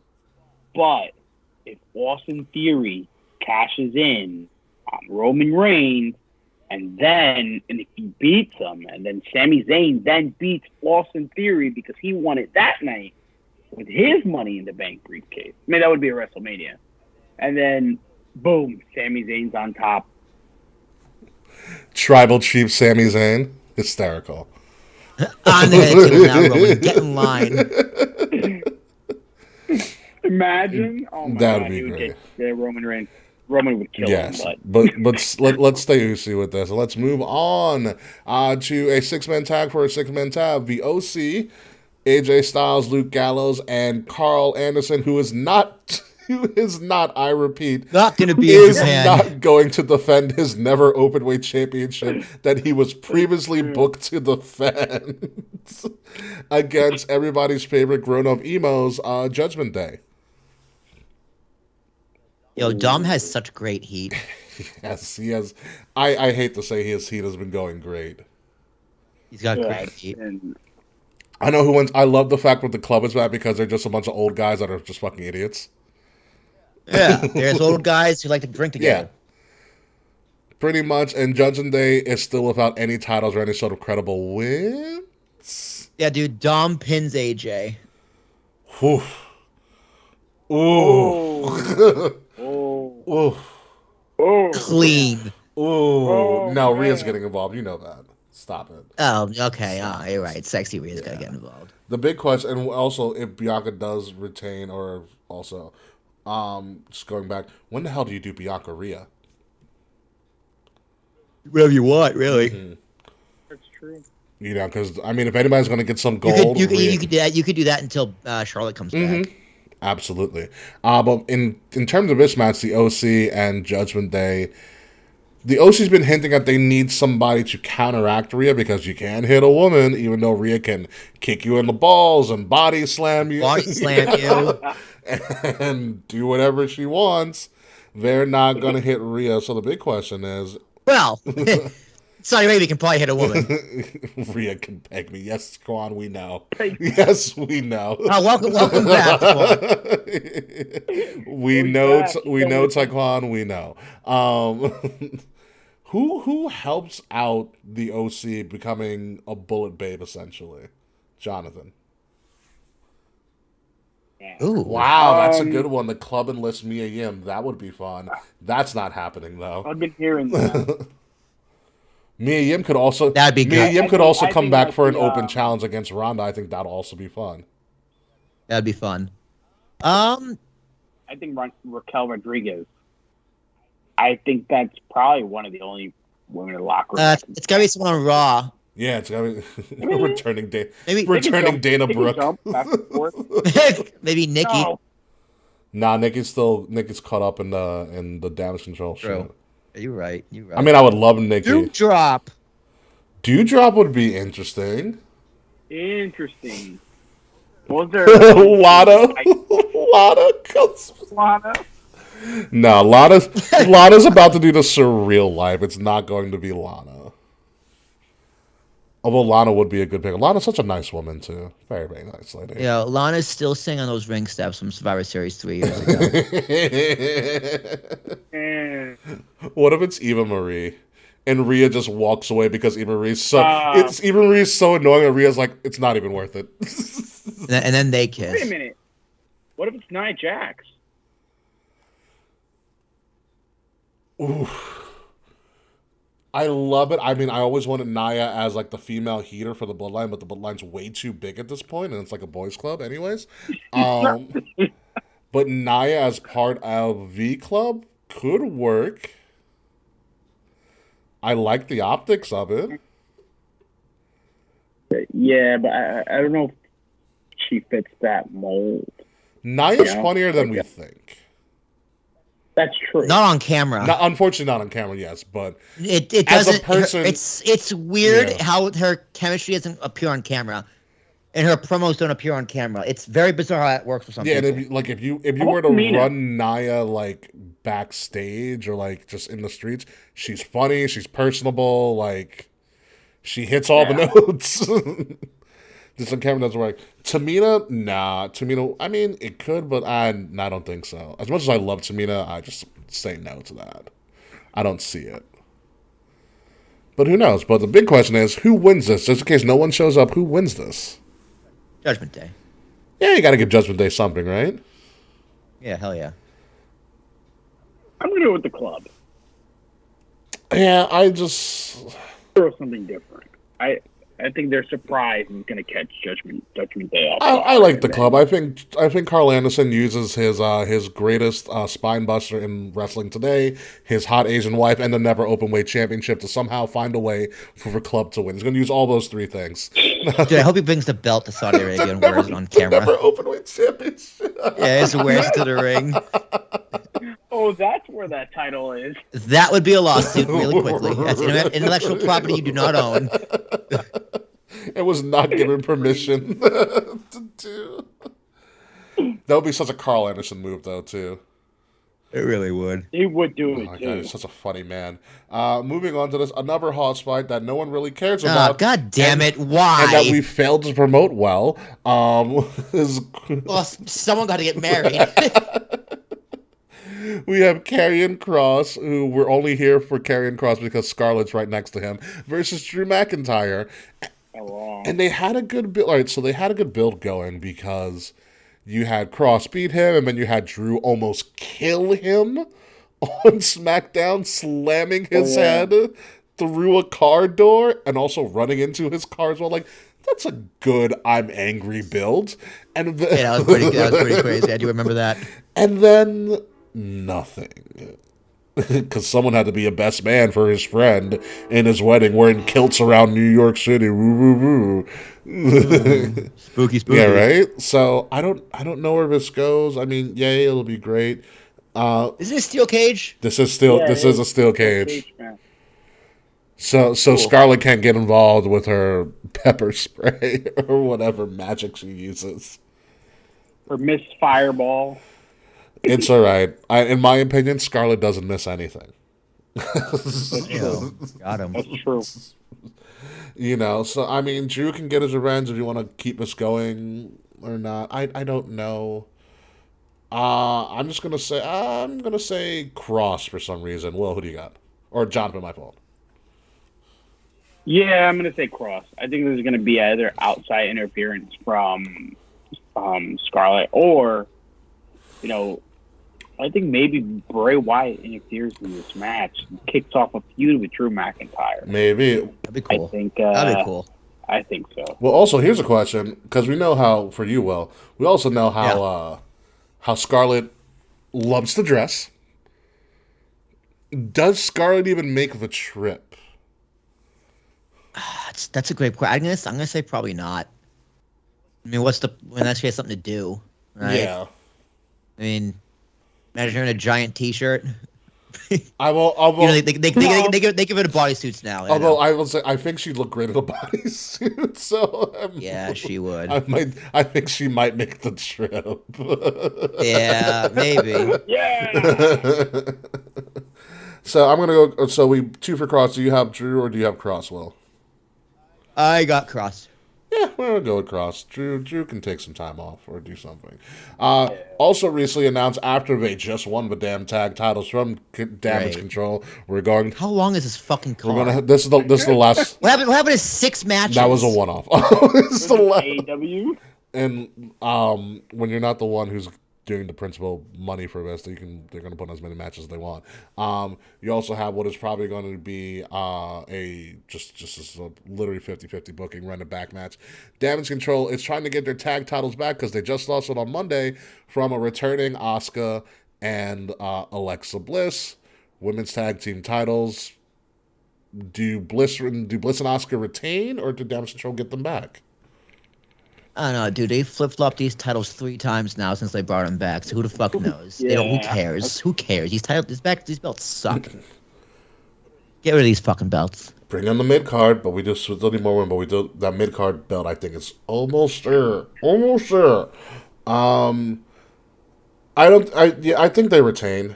but if Austin Theory cashes in on Roman Reigns, and if he beats him, and then Sami Zayn then beats Austin Theory because he won it that night with his Money in the Bank briefcase. I mean, that would be a WrestleMania. And then, boom, Sami Zayn's on top. Tribal Chief Sami Zayn. Hysterical. On the head table now, Roman. Get in line. Imagine. Oh my That God, would be he would great. get Roman Reigns. Roman would kill him. Let's stay Ucey with this. Let's move on to a six-man tag for a six-man tag. The OC, AJ Styles, Luke Gallows, and Carl Anderson, who is not, I repeat, Not going to be in Japan. not going to defend his never openweight championship that he was previously booked to defend against everybody's favorite grown-up emos, Judgment Day. Yo, Dom has such great heat. Yes, he has. I hate to say his heat has been going great. He's got great heat. And I know who wins. I love the fact that the club is back because they're just a bunch of old guys that are just fucking idiots. Yeah, there's old guys who like to drink together. Yeah. Pretty much, and Judgment Day is still without any titles or any sort of credible wins. Yeah, dude, Dom pins AJ. Whew. Ooh. Ooh. Clean. Ooh. No, Rhea's getting involved. You know that. Stop it. Oh, okay. Oh, you're right. Sexy Rhea's gotta get involved. The big question, and also if Bianca does retain, or also, just going back, when the hell do you do Bianca Rhea? Whatever you want, really. Mm-hmm. that's true. You know, because I mean, if anybody's going to get some gold, You could do that. You could do that until Charlotte comes back. Absolutely. But in terms of this match, the OC and Judgment Day, the OC's been hinting that they need somebody to counteract Rhea because you can't hit a woman, even though Rhea can kick you in the balls and body slam you. Body slam you. And do whatever she wants. They're not going to hit Rhea. So the big question is... Well, Saudi Arabia can probably hit a woman. Rhea can peg me. Yes, Kwan, we know. Yes, we know. Welcome back, Kwan. We know, Taekwon, we know. Who helps out the OC becoming a bullet babe, essentially? Jonathan. Ooh. Wow, that's a good one. The club enlists Mia Yim. That would be fun. That's not happening, though. I've been hearing that. Mia Yim could also... That'd be good. Mia Yim could also come think back for an the, open challenge against Ronda. I think that'd also be fun. That'd be fun. I think Raquel Rodriguez. I think that's probably one of the only women in the locker room. It's gotta be someone on Raw. Yeah, it's gotta be returning Maybe Dana Brooke. Back and forth. Maybe Nikki. No. Nah, Nikki's caught up in the damage control True. shit. You're right. I mean, I would love Nikki. Dewdrop. Dewdrop would be interesting. Interesting. Was there Lana. No, Lana's about to do the surreal life. It's not going to be Lana. Although Lana would be a good pick. Lana's such a nice woman, too. Very, very nice lady. Yeah, Lana's still sitting on those ring steps from Survivor Series 3 years ago. What if it's Eva Marie? And Rhea just walks away because Eva Marie's so annoying that Rhea's like, it's not even worth it. and then they kiss. Wait a minute. What if it's Nia Jax? Ooh. I love it. I mean, I always wanted Nia as like the female heater for the Bloodline, but the Bloodline's way too big at this point, and it's like a boys' club, anyways. But Nia as part of V Club could work. I like the optics of it. Yeah, but I don't know if she fits that mold. Nia's funnier than we think. That's true. Not on camera. Unfortunately, not on camera. Yes, but it as doesn't. a person, it's weird how her chemistry doesn't appear on camera, and her promos don't appear on camera. It's very bizarre how that works for some people. Yeah, and if you were to run Nia like backstage or like just in the streets, she's funny, she's personable, like she hits all the notes. This on camera doesn't work. Tamina, nah. Tamina, I mean, it could, but I don't think so. As much as I love Tamina, I just say no to that. I don't see it. But who knows? But the big question is, who wins this? Just in case no one shows up, who wins this? Judgment Day. Yeah, you got to give Judgment Day something, right? Yeah, hell yeah. I'm going to go with the club. Yeah, I just... Throw something different. I think they're surprised is going to catch Judgment Day off. I like the club. I think Carl Anderson uses his greatest spine buster in wrestling today, his hot Asian wife, and the never openweight championship to somehow find a way for the club to win. He's going to use all those three things. Dude, I hope he brings the belt to Saudi Arabia and wears it on camera. Never openweight championship. Yeah, he wears it to the ring. Oh, that's where that title is. That would be a lawsuit really quickly. That's intellectual property you do not own. It was not given permission to do. That would be such a Carl Anderson move, though, too. It really would. He would do Oh it, my too. God, he's such a funny man. Moving on to this, another hot fight that no one really cares about. God damn it, why? And that we failed to promote well. Well, someone got to get married. We have Karrion Kross, who we're only here for Karrion Kross because Scarlett's right next to him, versus Drew McIntyre. And they had a good build. All right, so they had a good build going because you had Kross beat him, and then you had Drew almost kill him on SmackDown, slamming his head through a car door and also running into his car as well. Like, that's a good I'm angry build. And that was pretty crazy. I do remember that. And then nothing. Because someone had to be a best man for his friend in his wedding wearing kilts around New York City. Woo, woo, woo. Spooky. Yeah, right? So I don't know where this goes. I mean, yay, it'll be great. Isn't it a steel cage? This is a steel cage. So Scarlett can't get involved with her pepper spray or whatever magic she uses. Or Miss Fireball. It's all right. In my opinion, Scarlett doesn't miss anything. Got him. That's true. You know, so I mean, Drew can get his revenge if you want to keep us going or not. I don't know. I'm gonna say Kross for some reason. Will, who do you got? Or Jonathan, my fault. Yeah, I'm gonna say Kross. I think there's gonna be either outside interference from Scarlett or, you know, I think maybe Bray Wyatt interferes in this match, kicks off a feud with Drew McIntyre. Maybe. That'd be cool. That'd be cool. I think so. Well, also here's a question because we know how for you, Will. We also know how Scarlett loves to dress. Does Scarlett even make the trip? That's a great question. I'm gonna say probably not. I mean, when she has something to do, right? Yeah. I mean, imagine her in a giant T-shirt. I will. You know, they give it a bodysuits now. Although I will say, I think she'd look great in a bodysuit. So yeah, she would. I think she might make the trip. Yeah, maybe. Yeah. So I'm gonna go. So we 2 for Kross. Do you have Drew or do you have Kross, Will? I got Kross. Yeah, we're going to go with Kross. Drew can take some time off or do something. Also recently announced after they just won the damn tag titles from Damage Control, we're going... How long is this fucking card? This is the last... What happened to 6 matches? That was a one-off. This is the last... AEW? And when you're not the one who's doing the principal money for this, they're going to put on as many matches as they want. You also have what is probably going to be just a literally 50-50 booking, run a back match. Damage Control is trying to get their tag titles back because they just lost it on Monday from a returning Asuka and Alexa Bliss. Women's tag team titles. Do Bliss and Asuka retain, or do Damage Control get them back? I don't know, dude. They flip-flopped these titles 3 times now since they brought them back. So who the fuck knows? Yeah. Who cares? Who cares? These belts suck. Get rid of these fucking belts. Bring on the mid card, but we just still need more women. But we do that mid card belt. I think it's almost there. I think they retain,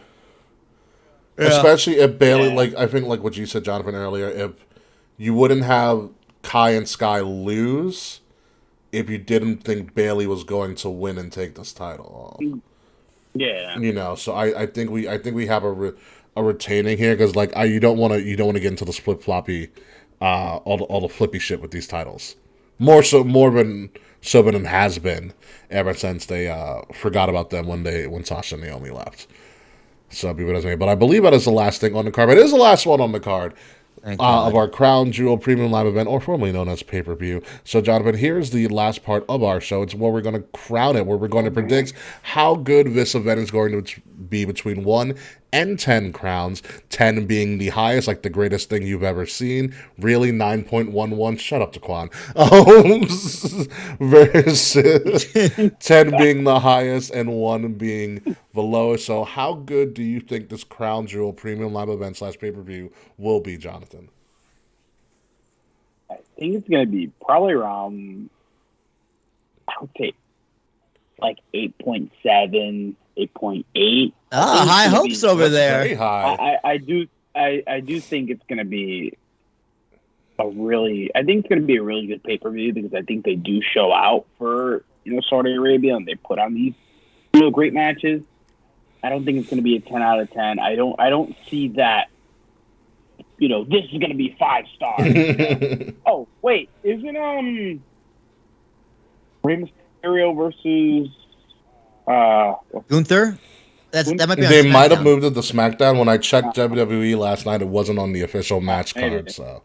especially if Bayley. I think what you said, Jonathan, earlier. If you wouldn't have Kai and Sky lose if you didn't think Bailey was going to win and take this title off. Yeah. You know, so I think we have a retaining here because like you don't want to get into the split floppy, all the flippy shit with these titles. More than it has been ever since they forgot about them when Sasha and Naomi left. So people doesn't mean, but I believe that is the last thing on the card. But it is the last one on the card. Of our Crown Jewel Premium Live event, or formerly known as pay-per-view. So, Jonathan, here's the last part of our show. It's where we're going to crown it, where we're going to predict how good this event is going to be between 1 and 10 crowns, 10 being the highest, like the greatest thing you've ever seen. Really, 9.11. Shut up, Taquan. Versus 10 being the highest and 1 being the lowest. So, how good do you think this Crown Jewel Premium Live event / pay-per-view will be, Jonathan? I think it's going to be probably around, I would say, like 8.7, 8.8. High hopes over there. Very high. I do think it's going to be I think it's going to be a really good pay-per-view because I think they do show out for, Saudi Arabia, and they put on these great matches. I don't think it's going to be a 10 out of 10. I don't see that, this is going to be 5 stars. Oh, wait, isn't Rey Mysterio versus Gunther? That might be on They might have SmackDown. moved it to SmackDown. When I checked WWE last night, it wasn't on the official match card. So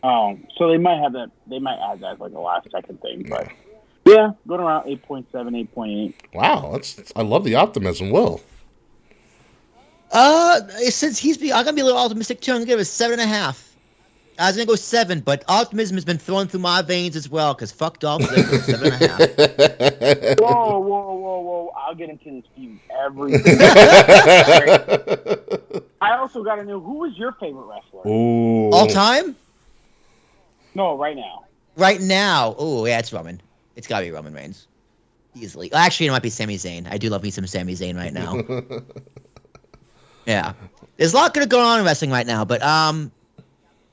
they might have that. They might add that as like a last second thing. But yeah, going around 8.7, 8.8. wow, I love the optimism. Will. Since I'm gonna be a little optimistic too. I'm gonna give it a 7.5. I was gonna go 7, but optimism has been flowing through my veins as well. Cause fuck Dolph Ziggler, 7.5. Whoa! I'll get into this feud every. I also got to know who is your favorite wrestler? Ooh. All time? No, right now. Right now. Oh yeah, it's Roman. It's gotta be Roman Reigns, easily. Actually, it might be Sami Zayn. I do love me some Sami Zayn right now. Yeah, there's a lot going on in wrestling right now, but yeah, I'm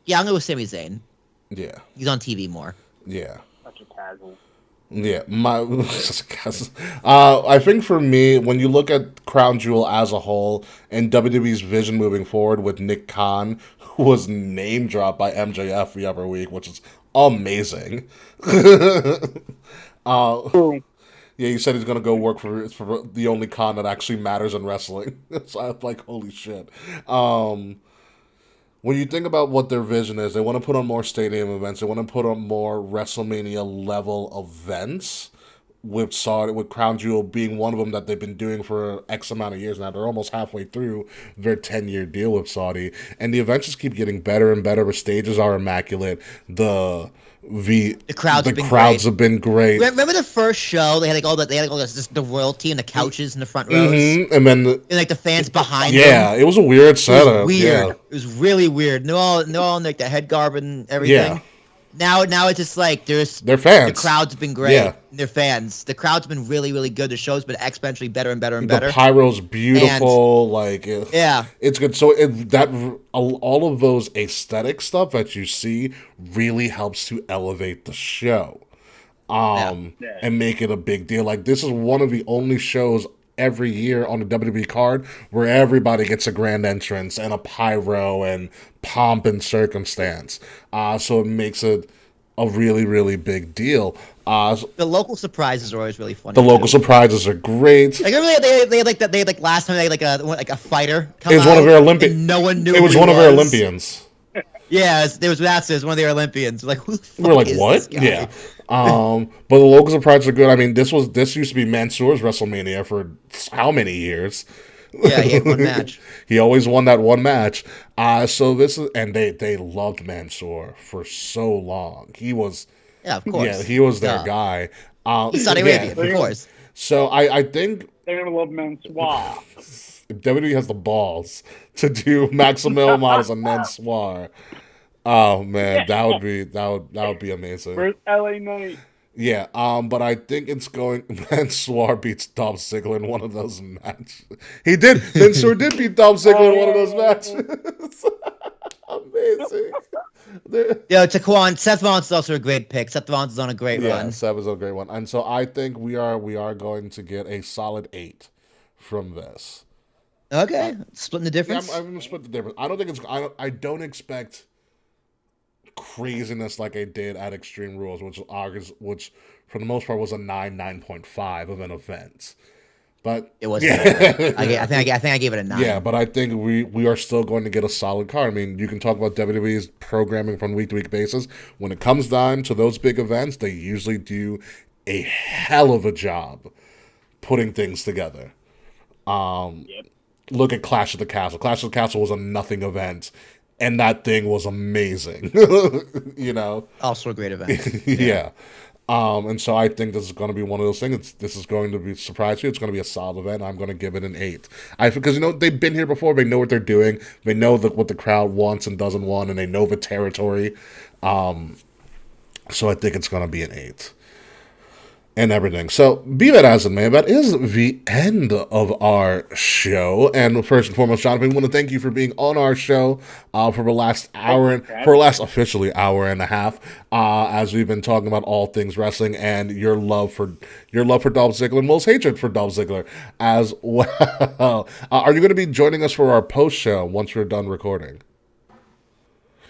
gonna go with Sami Zayn. Yeah. He's on TV more. Yeah. Such a casual. Yeah, I think for me, when you look at Crown Jewel as a whole and WWE's vision moving forward with Nick Khan, who was name dropped by MJF the other week, which is amazing. Yeah, he said he's gonna go work for the only con that actually matters in wrestling. So I'm like, holy shit. When you think about what their vision is, they want to put on more stadium events. They want to put on more WrestleMania level events. With Crown Jewel being one of them that they've been doing for X amount of years now. They're almost halfway through their 10-year deal with Saudi. And the events just keep getting better and better. The stages are immaculate. The crowds have been great. Remember the first show? They had the royalty and the couches in the front rows, and then the fans behind them. Yeah, it was a weird setup. It was weird. Yeah. It was really weird. They're all in like the head garb and everything. Yeah. Now it's just like they're fans. The crowd's been great. Yeah. They're fans. The crowd's been really, really good. The show's been exponentially better and better and The better. pyro's beautiful. It's good. So all of those aesthetic stuff that you see really helps to elevate the show, and make it a big deal. Like this is one of the only shows every year on the WWE card where everybody gets a grand entrance and a pyro and pomp and circumstance. So it makes it a really, really big deal. The local surprises are always really funny. The local surprises are great. Like they had like that. They had like last time they had like a fighter. Come It was one of their Olympians. No one knew. It was one of their Olympians. Yeah, there was one of their Olympians. Like who the fuck We're like, is what? this guy? Yeah. But the local surprises are good. I mean, this used to be Mansoor's WrestleMania for how many years? Yeah, he had one match. He always won that one match. So this is, and they loved Mansoor for so long. He was, of course. Yeah, he was their guy. He's Saudi Arabian, of course. So I think they're gonna love Mansoor. If WWE has the balls to do Maximil Models and Mansoor, oh man, that would be amazing. Where's LA Knight? Yeah, but I think it's going. Mansoor beats Dolph Ziggler in one of those matches. He did. Mansoor did beat Dolph Ziggler in one of those matches. Amazing. Yeah, Taquan. Seth Rollins is also a great pick. Seth Rollins is on a great Yeah, run. Seb is a great one, and so I think we are going to get a solid 8 from this. Okay, splitting the Yeah, difference. I'm gonna split the difference. I don't think it's. I don't expect craziness like I did at Extreme Rules, which for the most part was a 9.5 of an event. But It was. yeah, I think I gave it a 9. yeah. But I think we are still going to get a solid card. I mean, you can talk about WWE's programming from week to week basis. When it comes down to those big events, they usually do a hell of a job putting things together. Yep. Look at Clash of the Castle. Clash of the Castle was a nothing event, and that thing was amazing. You know? Also a great event. Yeah. And so I think this is going to be one of those things. This is going to be surprise you. It's going to be a solid event. I'm going to give it an 8. Because they've been here before. They know what they're doing. They know what the crowd wants and doesn't want, and they know the territory. So I think it's going to be an 8. And everything. So, be that as it may, that is the end of our show. And first and foremost, Jonathan, we want to thank you for being on our show for the last officially hour and a half, as we've been talking about all things wrestling and your love for Dolph Ziggler and Will's hatred for Dolph Ziggler as well. Are you going to be joining us for our post show once we're done recording?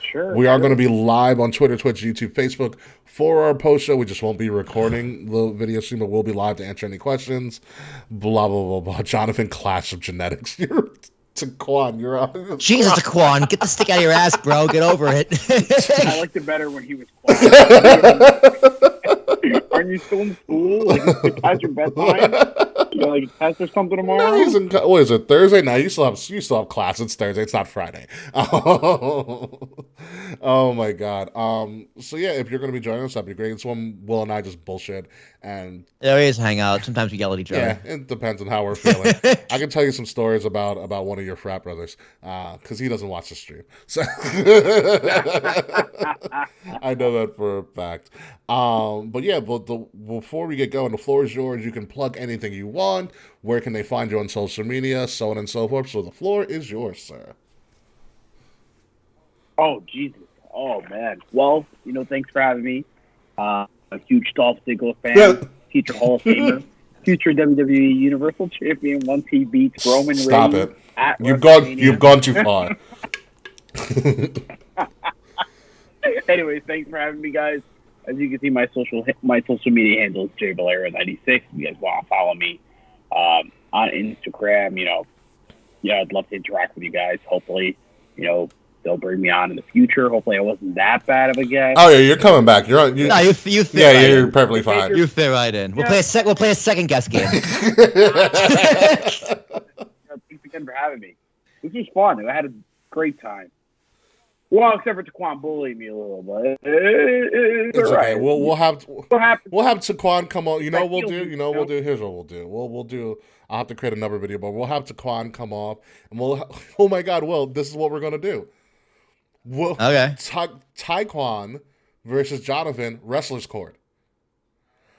Sure. We are going to be live on Twitter, Twitch, YouTube, Facebook for our post show. We just won't be recording the video stream, but we'll be live to answer any questions. Blah, blah, blah, blah. Jonathan, Clash of Genetics. You're Taquan. You're on. Jesus, Taquan, get the stick out of your ass, bro. Get over it. I liked it better when he was quiet. Aren't you still in school? Like, you past your bedtime? You got like a test or something tomorrow? No, what is it, Thursday? No, you still have class. It's Thursday. It's not Friday. Oh my God. So yeah, if you're gonna be joining us, that'd be great. It's when Will and I just bullshit and There is hang out. Sometimes we yell at each other. yeah, it depends on how we're feeling. I can tell you some stories about one of your frat brothers, because he doesn't watch the stream. So I know that for a fact. But yeah, before we get going, the floor is yours. You can plug anything you want. Where can they find you on social media, so on and so forth. So the floor is yours, sir. Oh, Jesus. Oh, man. Well, thanks for having me. A huge Dolph Ziggler fan, future Hall of Famer, future WWE Universal Champion once he beats Roman Reigns. Stop it. At You've WrestleMania. gone too far. Anyways, thanks for having me, guys. As you can see, my social media handle is jvalera96. If you guys want to follow me on Instagram, I'd love to interact with you guys. Hopefully, they'll bring me on in the future. Hopefully, I wasn't that bad of a guest. Oh yeah, you're coming back. You're on. No, you fit Yeah, right you're in. perfectly fine. You fit right in. We'll play a second guest game. Thanks again for having me. This was fun. I had a great time. Well, except for Taquan bullying me a little bit. It's all right. Okay. We'll have Taquan come on. You know what we'll do. We'll do. Here's what we'll do. We'll do. I'll have to create another video, but we'll have Taquan come off, and oh my God, Will, this is what we're gonna do. Okay. Taquan versus Jonathan, Wrestler's Court.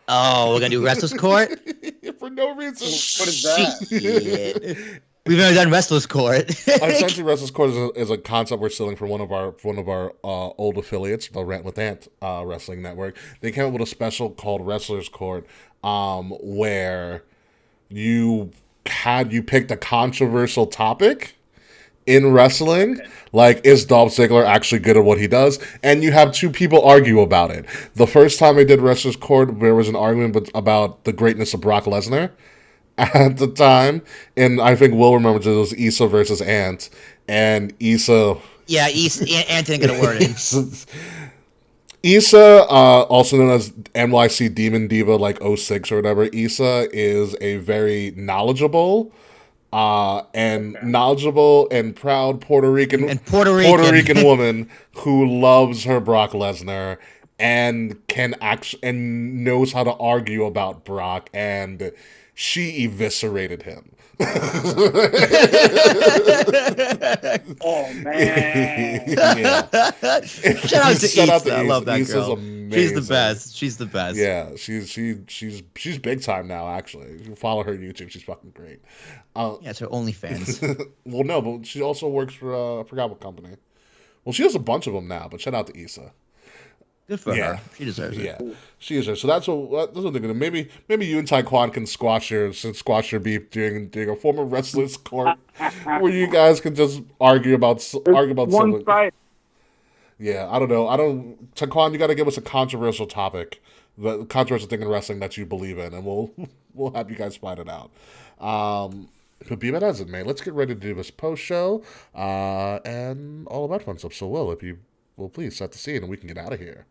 Oh, we're gonna do Wrestler's Court? For no reason. What is that? Shit. We've never done Wrestler's Court. Essentially, Wrestler's Court is a concept we're stealing from one of our old affiliates, the Rant with Ant Wrestling Network. They came up with a special called Wrestler's Court, where you picked a controversial topic in wrestling, like, is Dolph Ziggler actually good at what he does? And you have two people argue about it. The first time I did Wrestler's Court, there was an argument about the greatness of Brock Lesnar at the time, and I think Will remembers it was Issa versus Ant, and Issa... Yeah, Ant didn't get a word in. Issa, also known as NYC Demon Diva, like 06 or whatever, Issa is a very knowledgeable and proud Puerto Rican woman who loves her Brock Lesnar and and knows how to argue about Brock, and she eviscerated him. Oh man! Yeah. Shout out to Issa. I love that Issa's girl. amazing. She's the best. Yeah, she's big time now. Actually, you follow her YouTube. She's fucking great. Yeah, it's her OnlyFans. Well, no, but she also works for I forgot what company. Well, she has a bunch of them now, but shout out to Issa. Good for her. She deserves it. Yeah, she is her. So that's what they're gonna. Maybe you and Taekwon can squash your beef during a former wrestler's court, where you guys can just argue about one something. fight. Yeah, I don't know. Taekwon, you got to give us a controversial topic, the controversial thing in wrestling that you believe in, and we'll have you guys fight it out. But be that as it may, let's get ready to do this post show and all of that fun stuff. So, Will, if you will please set the scene and we can get out of here.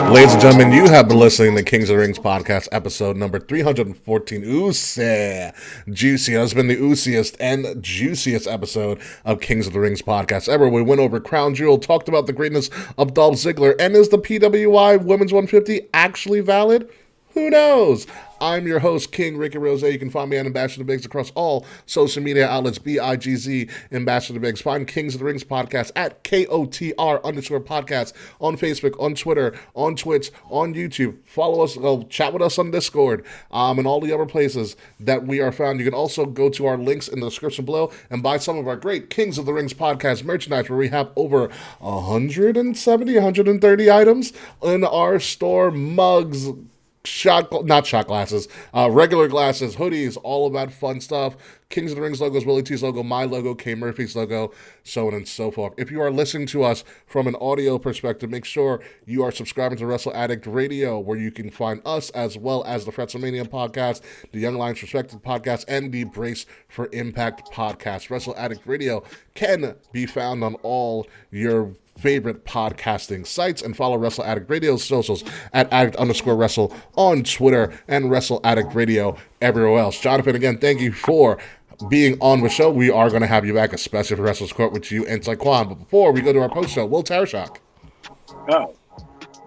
Ladies and gentlemen, you have been listening to Kings of the Rings podcast, episode number 314. Ucey. Juicy. That's been the Uceyest and juiciest episode of Kings of the Rings podcast ever. We went over Crown Jewel, talked about the greatness of Dolph Ziggler, and is the PWI Women's 150 actually valid? Who knows? I'm your host, King Ricky Rose. You can find me at Ambassador Biggs across all social media outlets, BIGZ, Ambassador Biggs. Find Kings of the Rings podcast at KOTR_podcast on Facebook, on Twitter, on Twitch, on YouTube. Follow us, chat with us on Discord, and all the other places that we are found. You can also go to our links in the description below and buy some of our great Kings of the Rings podcast merchandise, where we have over 130 items in our store. Mugs, not shot glasses, regular glasses, hoodies, all of that fun stuff. Kings of the Rings logos, Willie T's logo, my logo, K Murphy's logo, so on and so forth. If you are listening to us from an audio perspective, make sure you are subscribing to Wrestle Addict Radio, where you can find us as well as the WrestleMania podcast, the Young Lions Perspective podcast, and the Brace for Impact podcast. Wrestle Addict Radio can be found on all your favorite podcasting sites, and follow Wrestle Addict Radio's socials at addict_wrestle on Twitter and Wrestle Addict Radio everywhere else. Jonathan, again, thank you for being on the show. We are going to have you back, especially for Wrestler's Court with you and Taekwon. But before we go to our post show, Will Tarashak. Oh.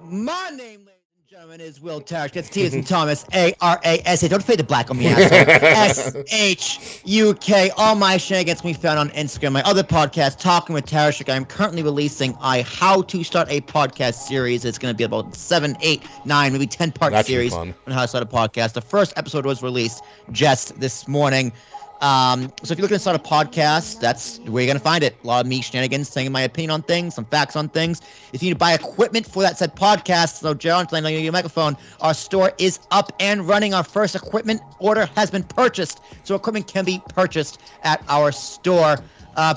My name, ladies and gentlemen, is Will Tarashak. That's T as in Thomas, A-R-A-S-A. Don't fade the black on me, asshole. S-H-U-K. All my shenanigans can be found on Instagram. My other podcast, Talking with Tarashak. I'm currently releasing a How to Start a Podcast series. It's going to be about 7, 8, 9, maybe 10-part series on how to start a podcast. The first episode was released just this morning. So if you're looking to start a podcast, that's where you're going to find it. A lot of me shenanigans, saying my opinion on things, some facts on things. If you need to buy equipment for that said podcast, so Jonathan, I know your microphone, our store is up and running. Our first equipment order has been purchased. So equipment can be purchased at our store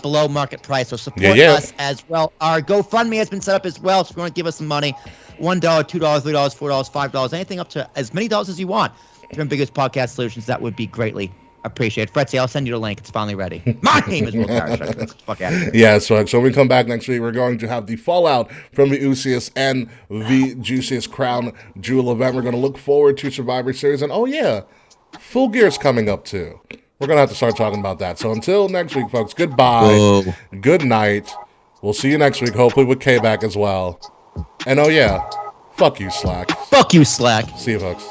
below market price. So support us as well. Our GoFundMe has been set up as well. So if you want to give us some money, $1, $2, $3, $4, $5, anything up to as many dollars as you want from Biggest Podcast Solutions, that would be greatly appreciate it. Fretzy, I'll send you the link. It's finally ready. My name is Will Tarashak. Let's fuck out of here. Yeah, so when we come back next week, we're going to have the fallout from the Uceyest and the juiciest Crown Jewel event. We're going to look forward to Survivor Series. And, oh, yeah, Full Gear's coming up, too. We're going to have to start talking about that. So until next week, folks, goodbye. Whoa. Good night. We'll see you next week, hopefully with K back as well. And, oh, yeah, fuck you, Slack. Fuck you, Slack. See you, folks.